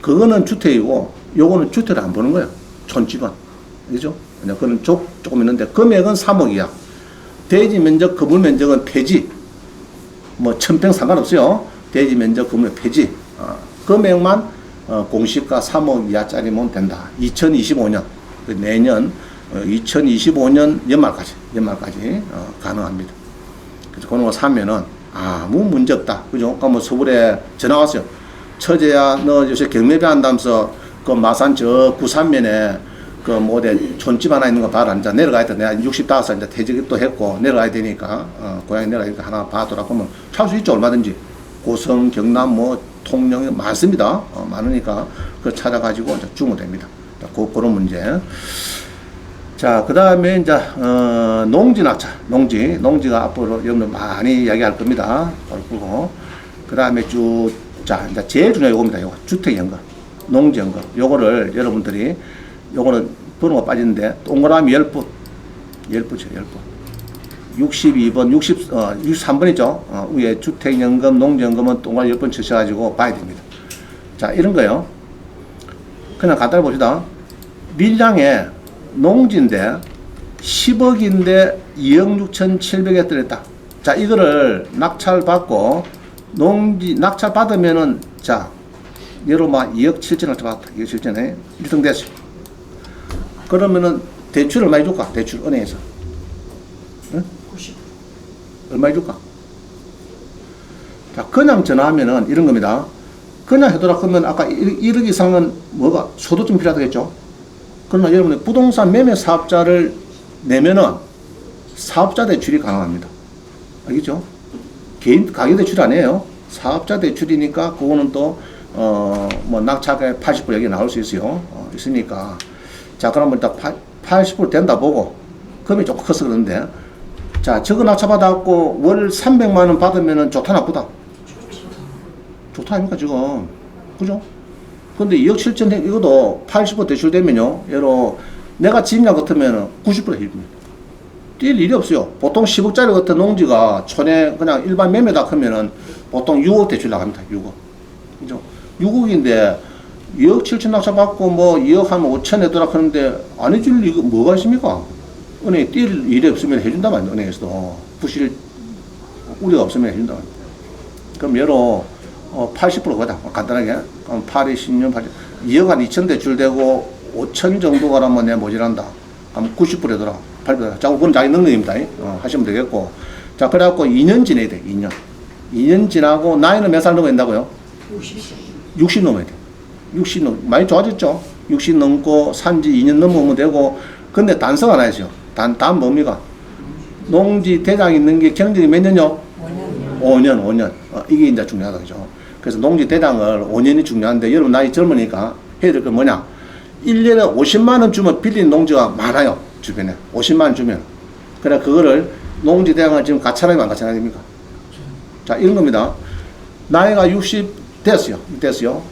그거는 주택이고 요거는 주택을 안 보는 거예요. 촌집은. 그죠? 그건 조금 있는데 금액은 3억이야. 대지 면적, 건물 면적은 폐지. 뭐 1000평 상관없어요. 대지 면적, 건물 폐지. 금액만 공시가 3억 이하짜리면 된다. 2025년 내년 2025년 연말까지 가능합니다. 그래서 그런 거 사면은 아무 문제 없다. 그죠? 그러니까 뭐 서울에 전화 왔어요. 처제야, 너 요새 경매배 한다면서 그 마산 저 구산면에 그 뭐 어디 촌집 하나 있는 거 봐라. 이제 내려가야 돼. 내가 65살 이제 퇴직도 했고 내려가야 되니까 고향에 내려가니까 하나 봐두라. 그러면 살 수 있죠. 얼마든지. 고성, 경남, 뭐 통영 많습니다. 많으니까 그걸 찾아가지고 이제 주면 됩니다. 그런 문제. 자, 그 다음에 이제 농지 낙찰, 농지가 앞으로 여러분들 많이 이야기할 겁니다. 그리고 그 다음에 자, 이제 제일 중요한 요겁니다. 요거 주택연금, 농지연금. 요거를 여러분들이 요거는 번호가 빠지는데 동그라미 10분, 10분이죠, 10분. 62번, 63번이죠. 위에 주택연금, 농지연금은 동그라미 10번 치셔가지고 봐야 됩니다. 자, 이런 거요. 그냥 간단히 봅시다. 밀양에 농지인데 10억인데 2억 6,700에 들었다. 자, 이거를 낙찰받고 농지 낙찰 받으면은 자, 예로 막 2억 7천 낙찰 받았다. 2억 7천에 1등 됐어. 그러면은 대출 얼마 줄까? 대출 은행에서. 응? 90. 얼마 줄까? 자, 그냥 전화하면은 이런 겁니다. 그냥 해더라 그러면 아까 1억 이상은 뭐가 소득 좀 필요하겠죠? 그러나 여러분들 부동산 매매 사업자를 내면은 사업자 대출이 가능합니다. 알겠죠? 개인 가계 대출 아니에요. 사업자 대출이니까 그거는 또 뭐 낙찰가 80% 여기 나올 수 있어요. 있으니까 자 그러면 일단 80% 된다 보고 금이 조금 커서 그러는데 자 저거 낙찰 받아갖고 월 300만 원 받으면은 좋다 나쁘다? 좋다 아닙니까 지금 그죠? 근데 2억 7천 이것도 80% 대출되면요 예로 내가 집량 같으면은 90% 해줍니다. 뛸 일이 없어요. 보통 10억짜리 같은 농지가 촌에 그냥 일반 매매다 하면은 보통 6억 대출 나갑니다. 6억. 그죠? 6억인데 2억 7천 낙찰 받고 뭐 2억 한 5천 내더라 하는데 안 해줄 이거 뭐가 있습니까? 은행에 뛸 일이 없으면 해준단 말이에요. 은행에서도. 부실 우려가 없으면 해준단 말이에요. 그럼 예로 80% 거다. 간단하게. 그럼 8에 10년 8 2억 한 2천 대출되고 5천 정도 가라면 내 모질한다. 그럼 90%더라. 8%. 자, 그건 자기 능력입니다. 하시면 되겠고. 자, 그래갖고 2년 지내야 돼. 2년. 2년 지나고 나이는 몇 살 넘어야 된다고요? 60 넘어야 돼. 60 넘, 많이 좋아졌죠? 60 넘고 산지 2년 넘으면 되고, 근데 단서가 하나 있어요. 단 뭡니까? 농지 대장 있는 게 경력이 몇 년요? 5년. 이게 이제 중요하다. 그죠? 그래서 농지 대장을 5년이 중요한데, 여러분 나이 젊으니까 해야 될 건 뭐냐? 1년에 50만원 주면 빌린 농지가 많아요. 주변에. 50만원 주면. 그래, 그거를 농지 대장을 지금 가차라면 안 가차라야 됩니까? 자, 이런 겁니다. 나이가 60 됐어요.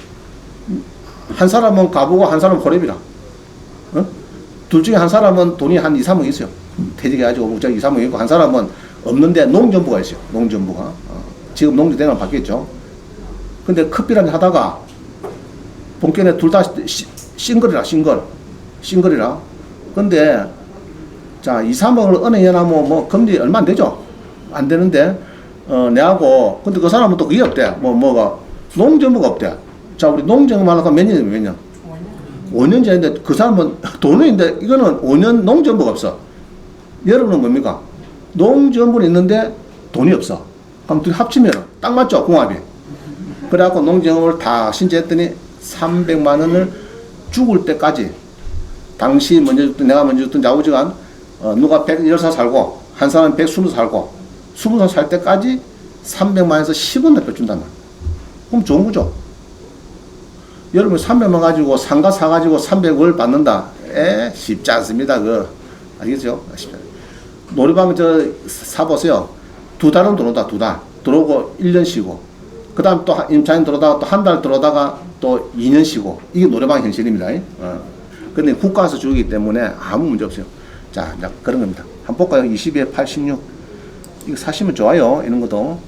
한 사람은 가보고 한 사람은 호랩이라. 어? 둘 중에 한 사람은 돈이 한 2, 3억 있어요. 퇴직해가지고 무작 2, 3억 있고, 한 사람은 없는데 농전부가 있어요. 농전부가. 지금 농지대는 바뀌었죠. 근데 커피라면 하다가 본격에 둘 다 싱글이라. 근데 자, 2, 3억을 은행에 놔면 뭐 금리 얼마 안 되죠? 안 되는데 내하고 근데 그 사람은 또 그게 없대. 뭐가 농전부가 없대. 자, 우리 농전부 하려고 몇 년? 5년 전인데 그 사람은 돈은 있는데 이거는 5년 농전부가 없어. 여러분은 뭡니까? 농전부는 있는데 돈이 없어. 그럼 둘이 합치면 딱 맞죠? 궁합이. 그래갖고 농전부를 다 신청했더니 300만 원을 죽을 때까지 당시 먼저 줬던 내가 먼저 줬던 좌우지간 누가 110살 살고 한 사람은 120살 살고 20살 살 때까지 300만 원에서 10원 더 준단 말이야. 그럼 좋은 거죠. 여러분 300만 가지고 상가 사가지고 300을 받는다. 쉽지 않습니다. 아시겠죠? 놀이방 사보세요. 2달은 들어오다, 2달. 들어오고 1년 쉬고. 그 다음 또 임차인 들어오다가 또 한 달 들어오다가 또 2년 쉬고. 이게 노래방 현실입니다. 근데 국가에서 주기 때문에 아무 문제 없어요. 자, 그런 겁니다. 한번 볼까요? 22에 86. 이거 사시면 좋아요. 이런 것도.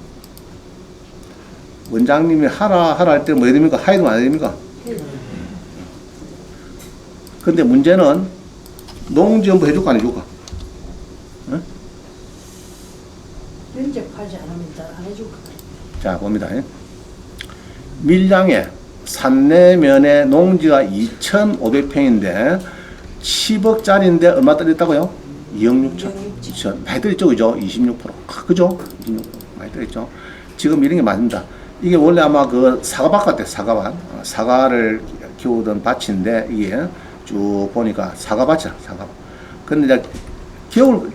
원장님이 하라 할 때 뭐 해야 됩니까? 하이도 안 해야 됩니까? 근데 문제는 농지연부 해줄까 안 해줄까? 응? 면접하지 않으면 안 해줄 거야. 자, 봅니다. 밀양에 산내면에 농지가 2,500평인데 10억짜리인데 얼마 떨어졌다고요? 2억 6천. 2천. 많이 떨어졌죠, 그죠? 26%. 그죠? 26%. 많이 떨어졌죠. 지금 이런 게 맞습니다. 이게 원래 아마 사과밭 같아요, 사과밭. 사과를 키우던 밭인데, 이게 쭉 보니까 사과밭이야, 사과밭. 근데 이제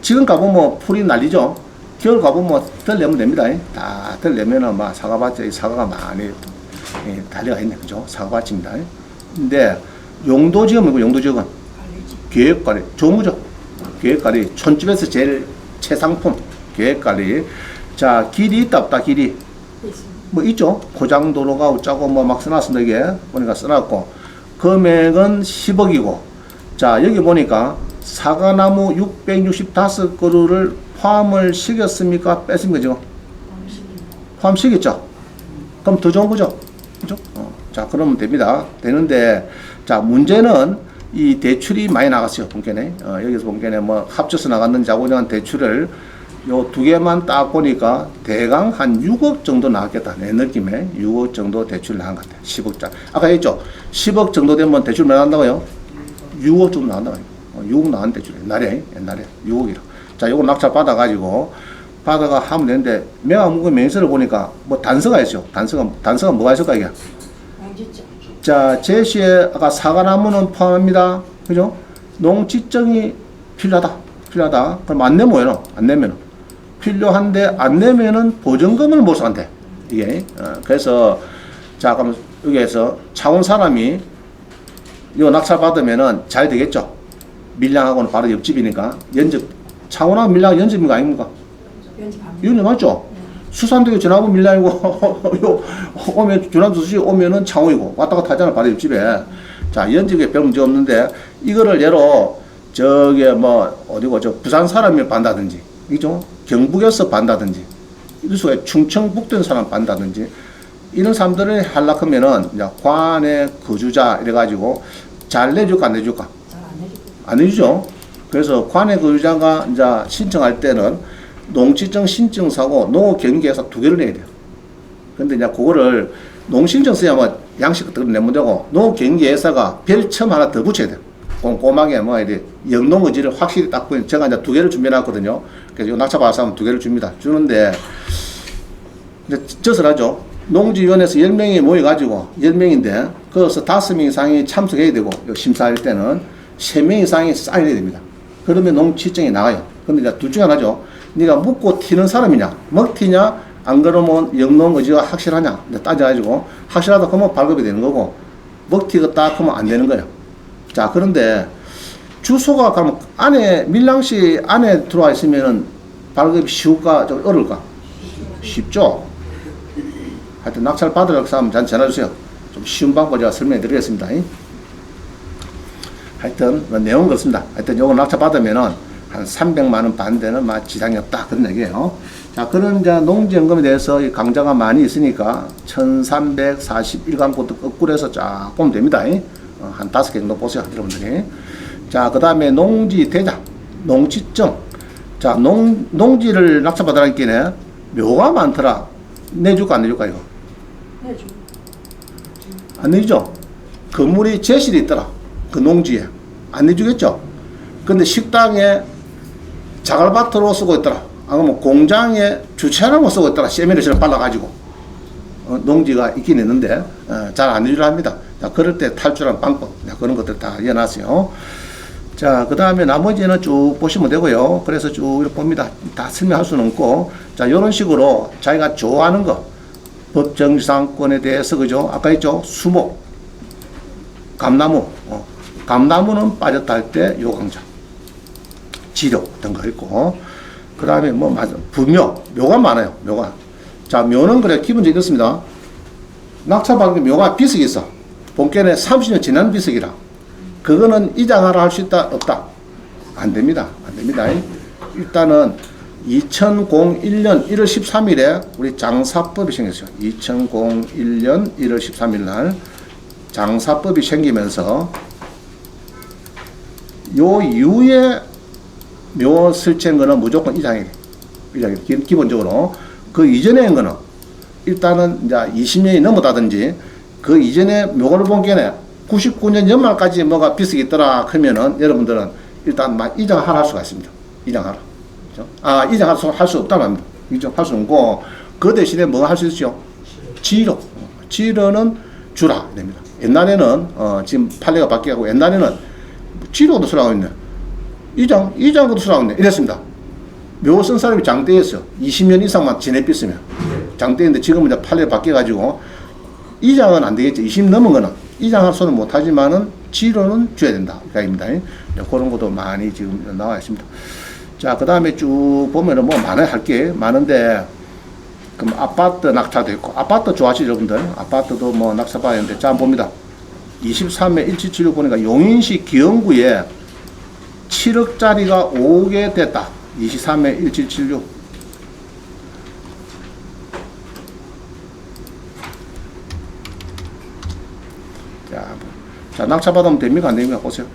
지금 가보면 풀이 날리죠? 겨울 가보면 덜 내면 됩니다. 다 덜 내면은 막 사과밭에 사과가 많이 달려가 있네, 그죠? 사과밭입니다. 근데 용도지역이고, 용도지역은 계획관리, 조무죠. 계획관리, 촌집에서 제일 최상품, 계획관리. 자, 길이 있다, 없다, 길이. 뭐 있죠. 포장도로가 어쩌고 뭐 막 써놨습니다. 이게 보니까 써놨고 금액은 10억이고 자 여기 보니까 사과나무 665그루를 포함을 시켰습니까? 뺐습니까? 지금? 포함시켰죠. 그럼 더 좋은 거죠. 그죠? 자 그러면 됩니다. 되는데 자 문제는 이 대출이 많이 나갔어요. 본견에 여기서 본견에 뭐 합쳐서 나갔는지 하고는 대출을 요 두 개만 딱 보니까 대강 한 6억 정도 나왔겠다. 내 느낌에 6억 정도 대출 나간 것 같아. 10억짜리. 아까 했죠? 10억 정도 되면 대출 몇 나간다고요? 6억 정도 나간다고요. 6억 나간 대출. 옛날에 6억이라. 자, 요거 낙찰 받아가지고 받아가 하면 되는데 명함문구 명세를 보니까 뭐 단서가 있죠. 단서가 뭐가 있을까 이게? 자, 제시에 아까 사과나무는 포함합니다. 그죠? 농지증이 필요하다. 그럼 안 내면 안 내면 필요한데 안 내면은 보증금을 못 산대. 이게 그래서 자 그럼 여기에서 차원 사람이 요 낙찰 받으면은 잘 되겠죠. 밀양하고는 바로 옆집이니까 연접 차원하고 밀양 연접인 거 아닙니까? 연접 맞죠? 수산도에 전화하고 밀양이고 요 오면 주남수시 오면은 창원이고 왔다 갔다 하잖아 바로 옆집에. 자 연접에 별 문제 없는데 이거를 예로 저게 뭐 어디고 저 부산 사람이 반다든지 이죠 경북에서 반다든지 이럴 수가 충청 북도인 사람 반다든지 이런 사람들을 하려면은 이제 관내 거주자 이래가지고 잘 내줄까 안 내줄까? 안 내주죠. 그래서 관내 거주자가 이제 신청할 때는 농지증 신청서하고 농업경계에서 두 개를 내야 돼요. 근데 이제 그거를 농신청서야 뭐 양식 같은 거 내면 되고 농업경계에서가 별첨 하나 더 붙여야 돼요. 꼼꼼하게 뭐 이제 영농의지를 확실히 딱 보니 제가 이제 두 개를 준비해놨거든요. 그래서 요 낙찰 받아서 하면 두 개를 줍니다. 주는데 이제 젖을 하죠. 농지위원회에서 10명이 모여가지고 10명인데 거기서 5명 이상이 참석해야 되고 심사할 때는 3명 이상이 사인해야 됩니다. 그러면 농지증이 나가요. 근데 이제 둘 중에 하나죠. 네가 묻고 튀는 사람이냐 먹튀냐 안 그러면 영농의지가 확실하냐 따져가지고 확실하다 그러면 발급이 되는 거고 먹튀가 딱 하면 안 되는 거예요. 자, 그런데 주소가 그러면 안에, 밀양시 안에 들어와 있으면은 발급이 쉬울까, 좀 어려울까? 쉽죠? 하여튼 낙찰 받으려고 하면 저한테 전화 주세요. 좀 쉬운 방법 제가 설명해 드리겠습니다. 하여튼 내용은 그렇습니다. 하여튼 요거 낙찰 받으면은 한 300만 원 반대는 지장이 없다 그런 얘기예요. 자, 그런 이제 농지연금에 대해서 이 강좌가 많이 있으니까 1341강부터 거꾸로 해서 쫙 보면 됩니다. 한 5개 정도 보세요, 여러분들이. 자, 그 다음에 농지 대장, 농지점. 자, 농지를 낙찰받으라니까 묘가 많더라. 내줄까 안 내줄까 이거? 해줘. 안 내주죠? 건물이 제실이 있더라. 그 농지에. 안 내주겠죠? 근데 식당에 자갈밭으로 쓰고 있더라. 아니면 공장에 주차장으로 쓰고 있더라. 세미를 발라가지고. 농지가 있긴 있는데, 잘 안 내주려 합니다. 자, 그럴 때 탈출하는 방법. 그런 것들 다 이어놨어요. 자, 그 다음에 나머지는 쭉 보시면 되고요. 그래서 쭉 이렇게 봅니다. 다 설명할 수는 없고. 자, 요런 식으로 자기가 좋아하는 거. 법정지상권에 대해서, 그죠? 아까 했죠? 수목, 감나무. 감나무는 빠졌다 할 때 요 강좌. 지력 어떤 거 있고. 그 다음에 부묘. 묘가 많아요. 묘가. 자, 묘는 그래 기본적으로 이렇습니다. 낙찰받은 묘가 비석이 있어. 본권에 30년 지난 비석이라. 그거는 이장하라 할 수 있다? 없다? 안 됩니다. 안 됩니다. 일단은 2001년 1월 13일에 우리 장사법이 생겼어요. 2001년 1월 13일 날 장사법이 생기면서 요 이후에 묘 설치한 거는 무조건 이장이에요. 기본적으로. 그 이전에 한 거는 일단은 이제 20년이 넘었다든지 그 이전에 묘를 본 게네 99년 연말까지 뭐가 비석이 있더라 그러면은 여러분들은 일단 이장하라 할 수가 있습니다. 이장하라. 그죠? 이장할 수 없다는 말입니다. 이장할 수 없고 그 대신에 뭐 할 수 있죠? 지로. 지로는 주라 됩니다. 옛날에는 지금 판례가 바뀌고 옛날에는 지로도 쓰라고 했네. 이장도 쓰라고 했네. 이랬습니다. 묘 쓴 사람이 장대였어. 20년 이상만 지내pis으면 장대인데 지금은 이제 판례가 바뀌어가지고 이장은 안 되겠죠. 20 넘은 거는 이장할 수는 못하지만은 지로는 줘야 된다. 그입니다. 그런 것도 많이 지금 나와 있습니다. 자, 그 다음에 쭉 보면은 뭐 많아요. 할 게 많은데, 그럼 아파트 낙찰도 있고, 아파트 좋아하시죠, 여러분들? 아파트도 뭐 낙찰 봐야 되는데, 자, 보입니다. 23회 1776 보니까 용인시 기흥구에 7억짜리가 오게 됐다. 23회 1776. 자, 낙찰 받으면 됩니까? 안 됩니까? 보세요.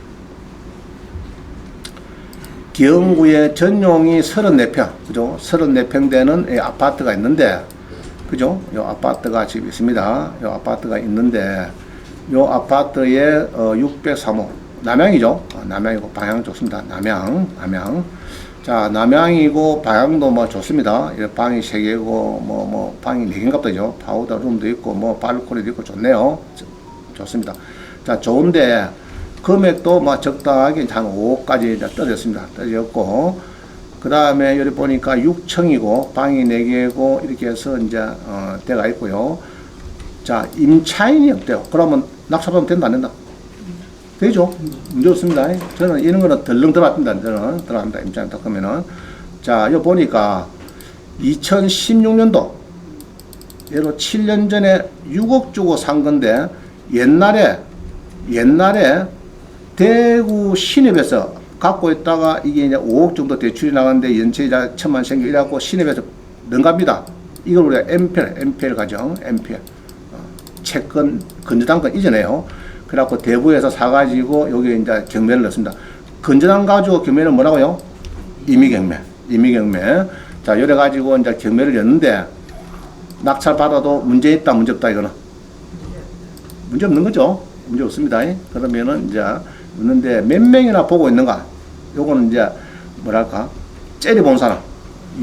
기흥구에 전용이 34평, 그죠? 34평 되는 아파트가 있는데, 그죠? 요 아파트가 지금 있습니다. 요 아파트가 있는데, 요 아파트에 603호, 남양이죠? 남양이고, 방향 좋습니다. 남양. 자, 남양이고, 방향도 뭐 좋습니다. 방이 3개고, 방이 4개인가 보죠. 파우더 룸도 있고, 발코니도 있고, 좋네요. 좋습니다. 자, 좋은데, 금액도 적당하게 한 5억까지 떨어졌습니다. 떨어졌고, 그 다음에 여기 보니까 6층이고, 방이 4개고, 이렇게 해서 이제, 대가 있고요. 자, 임차인이 없대요. 그러면 낙찰받으면 된다, 안 된다? 되죠? 문제 없습니다. 저는 이런 거는 덜렁 들어갑니다. 저는 들어갑니다. 임차인 딱 하면은. 자, 여기 보니까 2016년도, 예로 7년 전에 6억 주고 산 건데, 옛날에 대구 신입에서 갖고 있다가 이게 이제 5억 정도 대출이 나가는데 연체이자 1,000만 생겨 이래갖고 신입에서 넘갑니다. 이걸 우리가 MPL 가정, MPL. 채권, 건전당권 이전에요. 그래갖고 대구에서 사가지고 여기 이제 경매를 넣습니다. 건전당 가지고 경매는 뭐라고요? 임의경매. 자, 이래가지고 이제 경매를 였는데 낙찰 받아도 문제 있다, 문제 없다, 이거는? 문제 없는 거죠. 문제 없습니다. 그러면은 이제 있는데 몇 명이나 보고 있는가? 요거는 이제 뭐랄까? 째려본 사람.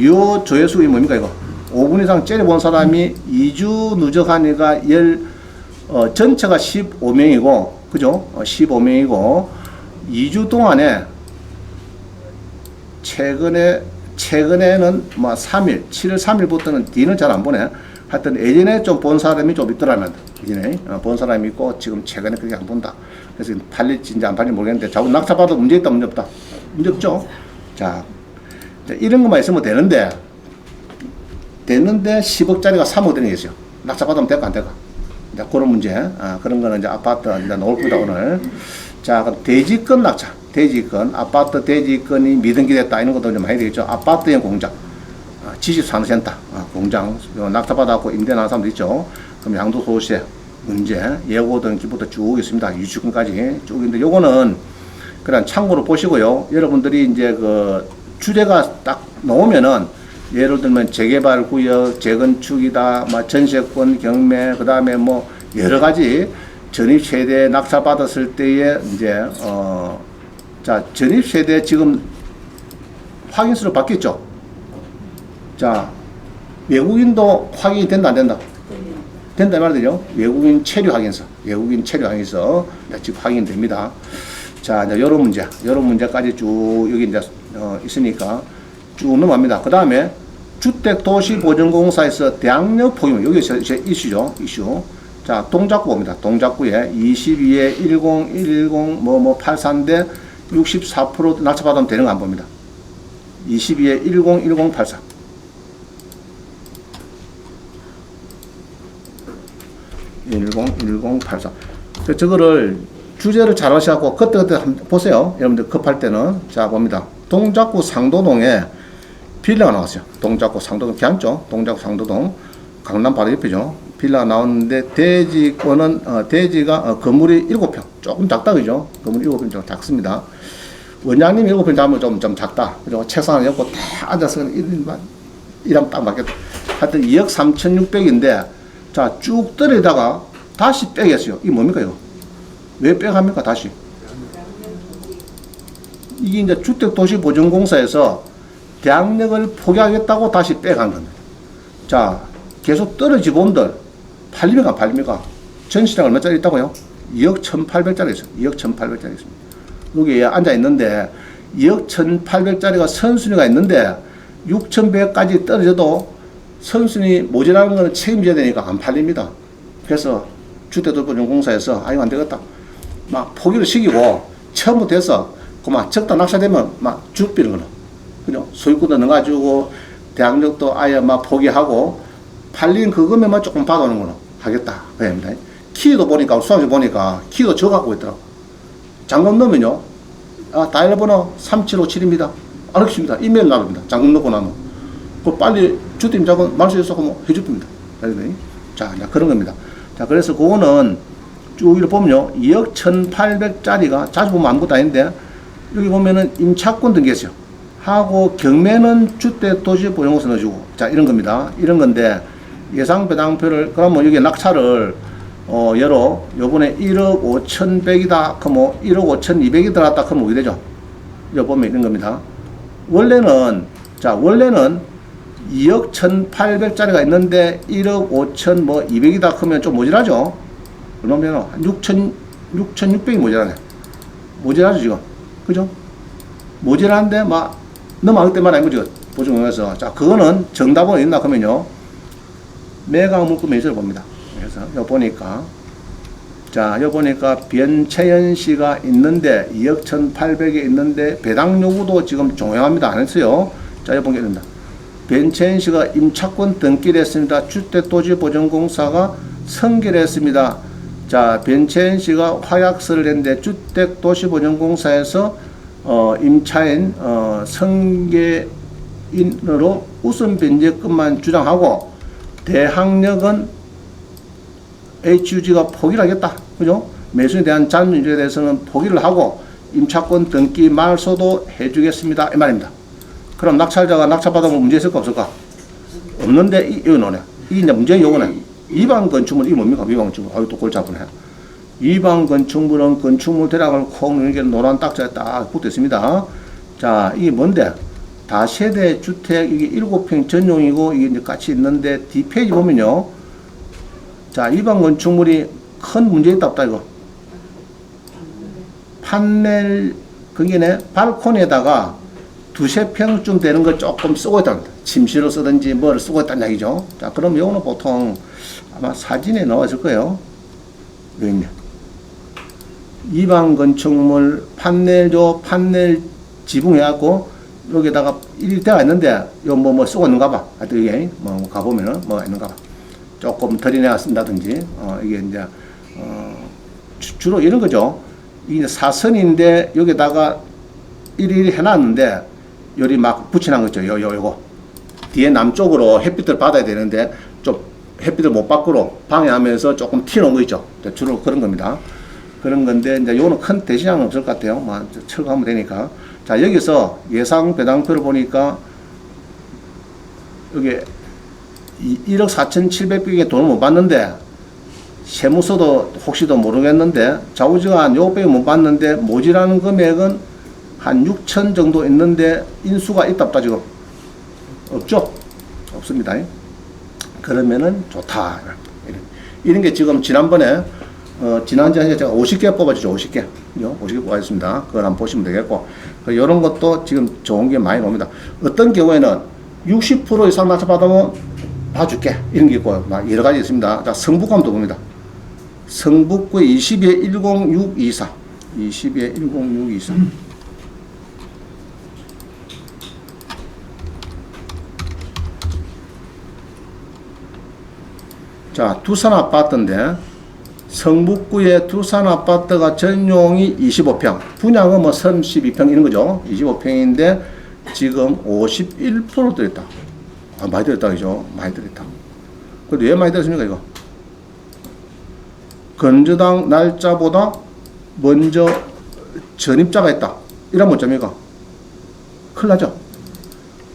요 조회수가 뭡니까 이거? 5분 이상 째려본 사람이 2주 누적하니까 전체가 15명이고, 그죠? 15명이고, 2주 동안에 최근에는 3일, 7월 3일부터는 뒤는 잘 안 보네. 하여튼 예전에 좀 본 사람이 좀 있더라면, 예전에 본 사람이 있고 지금 최근에 그렇게 안 본다. 그래서 팔릴지 이제 안 팔릴지 모르겠는데 자꾸 낙찰받아도 문제 있다, 문제 없다? 문제 없죠? 자, 이런 것만 있으면 되는데 10억짜리가 3억 되는 게 있어요. 낙찰받으면 될까 안 될까? 이제 그런 문제. 그런 거는 이제 아파트 이제 나올 겁니다, 오늘. 자, 그럼 대지권 낙찰. 대지권. 아파트 대지권이 미등기됐다. 이런 것도 좀 해야 되겠죠. 아파트형 공장. 지식산업센터. 공장. 낙찰받아갖고 임대하는 사람도 있죠. 그럼 양도소득세 문제. 예고 등기부터 쭉 있습니다. 유치권까지 쭉 있는데 요거는 그냥 참고로 보시고요. 여러분들이 이제 그 주제가 딱 나오면은 예를 들면 재개발 구역, 재건축이다, 전세권 경매, 그 다음에 뭐 여러 가지 전입 세대 낙찰 받았을 때에 이제 자 전입 세대 지금 확인서로 바뀌었죠. 자 외국인도 확인이 된다 안 된다? 된다 말이죠. 외국인 체류 확인서, 외국인 체류 확인서 지금 확인됩니다. 자 이제 이런 문제까지 쭉 여기 이제 있으니까. 쭉 넘어갑니다. 그 다음에 주택도시보전공사에서 대학력 포기물, 여기 이슈죠. 이슈. 자, 동작구 봅니다. 동작구에 22에 10, 110, 83대 64% 낙찰받으면 되는 거 안 봅니다. 22에 10, 83. 저거를 주제를 잘 하셔갖고 그때 한번 보세요. 여러분들 급할 때는. 자, 봅니다. 동작구 상도동에 빌라가 나왔어요. 동작구 상도동 괜찮죠? 동작구 상도동 강남 바로 옆이죠. 빌라가 나왔는데 대지권은 대지가 건물이 7평 조금 작다 그죠? 건물 7평 좀 작습니다. 원장님 7평 잡으면 좀 작다. 그리고 책상 옆고 다 앉아서 이러면 딱 맞겠다. 하여튼 2억 3,600인데 자 쭉 떨어지다가 다시 빼겠어요. 이게 뭡니까 이거? 왜 빼갑니까 다시? 이게 이제 주택도시보전공사에서 대항력을 포기하겠다고 다시 빼간 겁니다. 자, 계속 떨어지고 온들 팔립니까? 팔립니까? 전시장을 몇 짜리 있다고요? 2억 1,800짜리 있어요. 2억 1,800짜리 있습니다. 여기에 앉아 있는데 2억 1,800짜리가 선순위가 있는데 6,100까지 떨어져도 선순위 모자라는 거는 책임져야 되니까 안 팔립니다. 그래서 주택도시보전공사에서 이거 안 되겠다. 막 포기를 시키고 처음부터 해서 그만 적다 낙찰되면 막 죽비는 거는 그죠? 소유권도 넣어가지고 대학력도 아예 막 포기하고 팔린 그거면만 조금 받아오는 거는 하겠다 그럽니다. 키도 보니까 수학실 보니까 키도 적어갖고 있더라고. 잔금 넣으면요 다이얼번호 3757입니다. 알겠습니다. 이메일 나갑니다. 잔금 넣고 나면 그 빨리 주택임 자금 말소해서 뭐 해줍니다. 자 이제 그런 겁니다. 자 그래서 그거는 쭉 이렇게 보면요 2억 1,800짜리가 자주 보면 아무것도 아닌데 여기 보면은 임차권 등기했어요. 하고 경매는 주택도시보전공사 넣어주고 자 이런 겁니다. 이런 건데 예상 배당표를 그러면 여기 낙찰을 요번에 1억 5,100이다 그러면 1억 5,200이 들어갔다 그러면 어떻게 되죠? 여기 보면 이런 겁니다. 원래는 2억 1,800짜리가 있는데 1억 5,200이다 그러면 좀 모자라죠? 그러면 6,600이 모자라네. 모자라죠 지금. 그죠? 모자란데 막 넘어갈 때만 아닌 거죠. 보증공사에서. 자, 그거는 정답은 있나 그러면요. 매각 물건 매수를 봅니다. 그래서 여기 보니까 자, 여기 보니까 변채연 씨가 있는데 2억 1,800에 있는데 배당 요구도 지금 종용합니다. 안 했어요. 자, 여기 보게 된다. 변채연 씨가 임차권 등기를 했습니다. 주택도시보전공사가 승계를 했습니다. 자, 변채연 씨가 화약서를 했는데 주택도시보전공사에서 임차인 승계인으로 우선 변제권만 주장하고 대항력은 HUG가 포기를 하겠다. 그죠? 매수에 대한 잔존에 대해서는 포기를 하고 임차권 등기 말소도 해주겠습니다. 이 말입니다. 그럼 낙찰자가 낙찰받으면 문제 있을까 없을까? 없는데 이거 노네. 이 이제 문제는 요거네. 위반 건축물 이 뭡니까? 위반 건축물. 또 골치 아프네. 위반 건축물은 건축물 대략을 콕 이렇게 노란 딱지에 딱 붙어 있습니다. 자, 이게 뭔데? 다세대 주택 이게 7평 전용이고 이게 이제 같이 있는데 뒷페이지 보면요. 자, 위반 건축물이 큰 문제 있다 없다 이거. 판넬 거기네 발코니에다가 두세 평쯤 되는 걸 조금 쓰고 있답니다. 침실로 쓰든지 뭐를 쓰고 있다는 얘기죠. 자, 그럼 요거는 보통 아마 사진에 나왔을 거예요. 여기 있네. 위반 건축물 판넬조 판넬 지붕해갖고 여기다가 이리 되어 있는데 요 뭐 쓰고 있는가 봐. 하여튼 이게 뭐 가보면은 뭐가 있는가 봐. 조금 들이내가 쓴다든지, 이게 이제, 주로 이런 거죠. 이게 사선인데, 여기다가 이리 해놨는데, 요리 막 붙여놓은 거 있죠. 요거. 뒤에 남쪽으로 햇빛을 받아야 되는데, 좀 햇빛을 못 밖으로 방해하면서 조금 튀어놓은 거 있죠. 주로 그런 겁니다. 그런 건데, 이제 요거는 큰 대시장은 없을 것 같아요. 철거하면 되니까. 자, 여기서 예상 배당표를 보니까, 여기 1억 4,700백에 돈을 못 받는데, 세무서도 혹시도 모르겠는데, 좌우지간 요금밖에 못 받는데, 모지라는 금액은 한 6천 정도 있는데, 인수가 있다 없다 지금? 없죠? 없습니다. 그러면은 좋다. 이런 게 지금 지난번에, 지난주에 제가 50개 뽑아주죠. 50개. 50개 뽑아줬습니다. 그걸 한번 보시면 되겠고. 이런 것도 지금 좋은 게 많이 나옵니다. 어떤 경우에는 60% 이상 맞춰받으면 봐줄게. 이런 게 있고, 여러 가지 있습니다. 자, 성북함도 봅니다. 성북구 22에 10624. 22에 10624. 자, 두산 아파트인데, 성북구의 두산 아파트가 전용이 25평, 분양은 뭐 32평 이런 거죠. 25평인데, 지금 51% 들었다. 많이 들었다, 그죠? 많이 들었다. 그래도 왜 많이 들었습니까, 이거? 건조당 날짜보다 먼저 전입자가 있다. 이러면 어쩝니까? 큰일 나죠?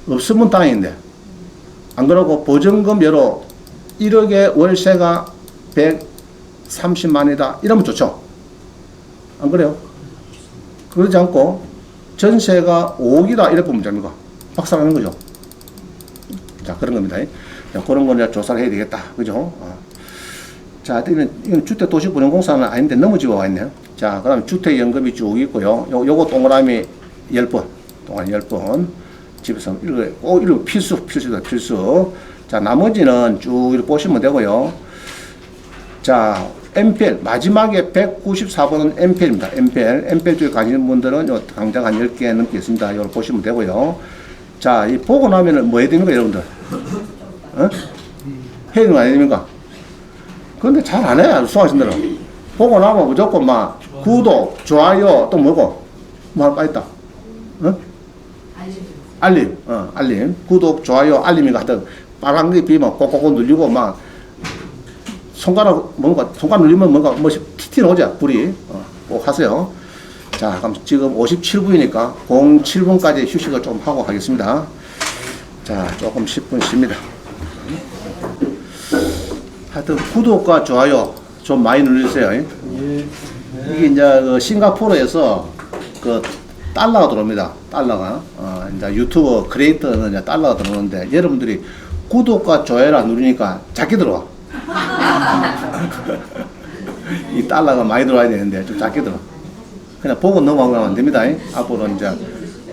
없으면 다행인데. 안 그러고 보증금여로 1억의 월세가 130만이다. 이러면 좋죠? 안 그래요? 그러지 않고 전세가 5억이다. 이래 보면 됩니까? 박살나는 거죠? 자, 그런 겁니다. 자, 그런 건 조사를 해야 되겠다. 그죠? 자, 이건 주택도시분양공사는 아닌데 너무 집어와 있네요. 자, 그 다음에 주택연금이 쭉 있고요. 요거 동그라미 10번. 동그라미 10번. 집에서 이거 필수다, 필수. 자, 나머지는 쭉 이렇게 보시면 되고요. 자, MPL, 마지막에 194번은 MPL입니다. MPL 쪽에 가시는 분들은 요 당장 한 10개 넘게 있습니다. 이걸 보시면 되고요. 자, 이 보고 나면은 뭐 해야 됩니까, 여러분들? 해야 되는 거 아닙니까? 근데 잘 안 해, 수강생들은. 보고 나면 무조건 구독, 좋아요, 또 뭐고? 뭐 할 거 있다? 알림. 알림. 구독, 좋아요, 알림이가 하여튼 빨간 게 비면 꼭꼭 눌리고 손가락 눌리면 뭔가 튀어나오죠, 불이. 꼭 하세요. 자, 그럼 지금 57분이니까 07분까지 휴식을 좀 하고 하겠습니다. 자, 조금 10분 쉽니다. 하여튼 구독과 좋아요 좀 많이 눌러주세요. 이게 이제 그 싱가포르에서 그 달러가 들어옵니다. 달러가. 이제 유튜브 크리에이터는 이제 달러가 들어오는데 여러분들이 구독과 좋아요를 안 누르니까 작게 들어와. 이 달러가 많이 들어와야 되는데 좀 작게 들어와. 그냥 보고 넘어가면 안 됩니다. 앞으로 이제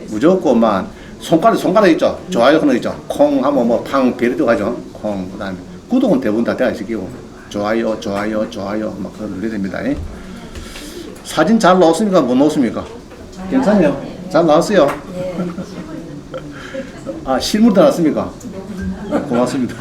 무조건만 손가락 있죠. 좋아요 하는 거 있죠. 콩 하면 뭐 팡 베리 들어가죠. 콩. 그다음에 구독은 대부분 다 돼야 시키고 좋아요 막 그거 눌러야 됩니다. 사진 잘 나왔습니까? 못 나왔습니까? 괜찮아요. 잘 나왔어요. 실물도 나왔습니까? 고맙습니다.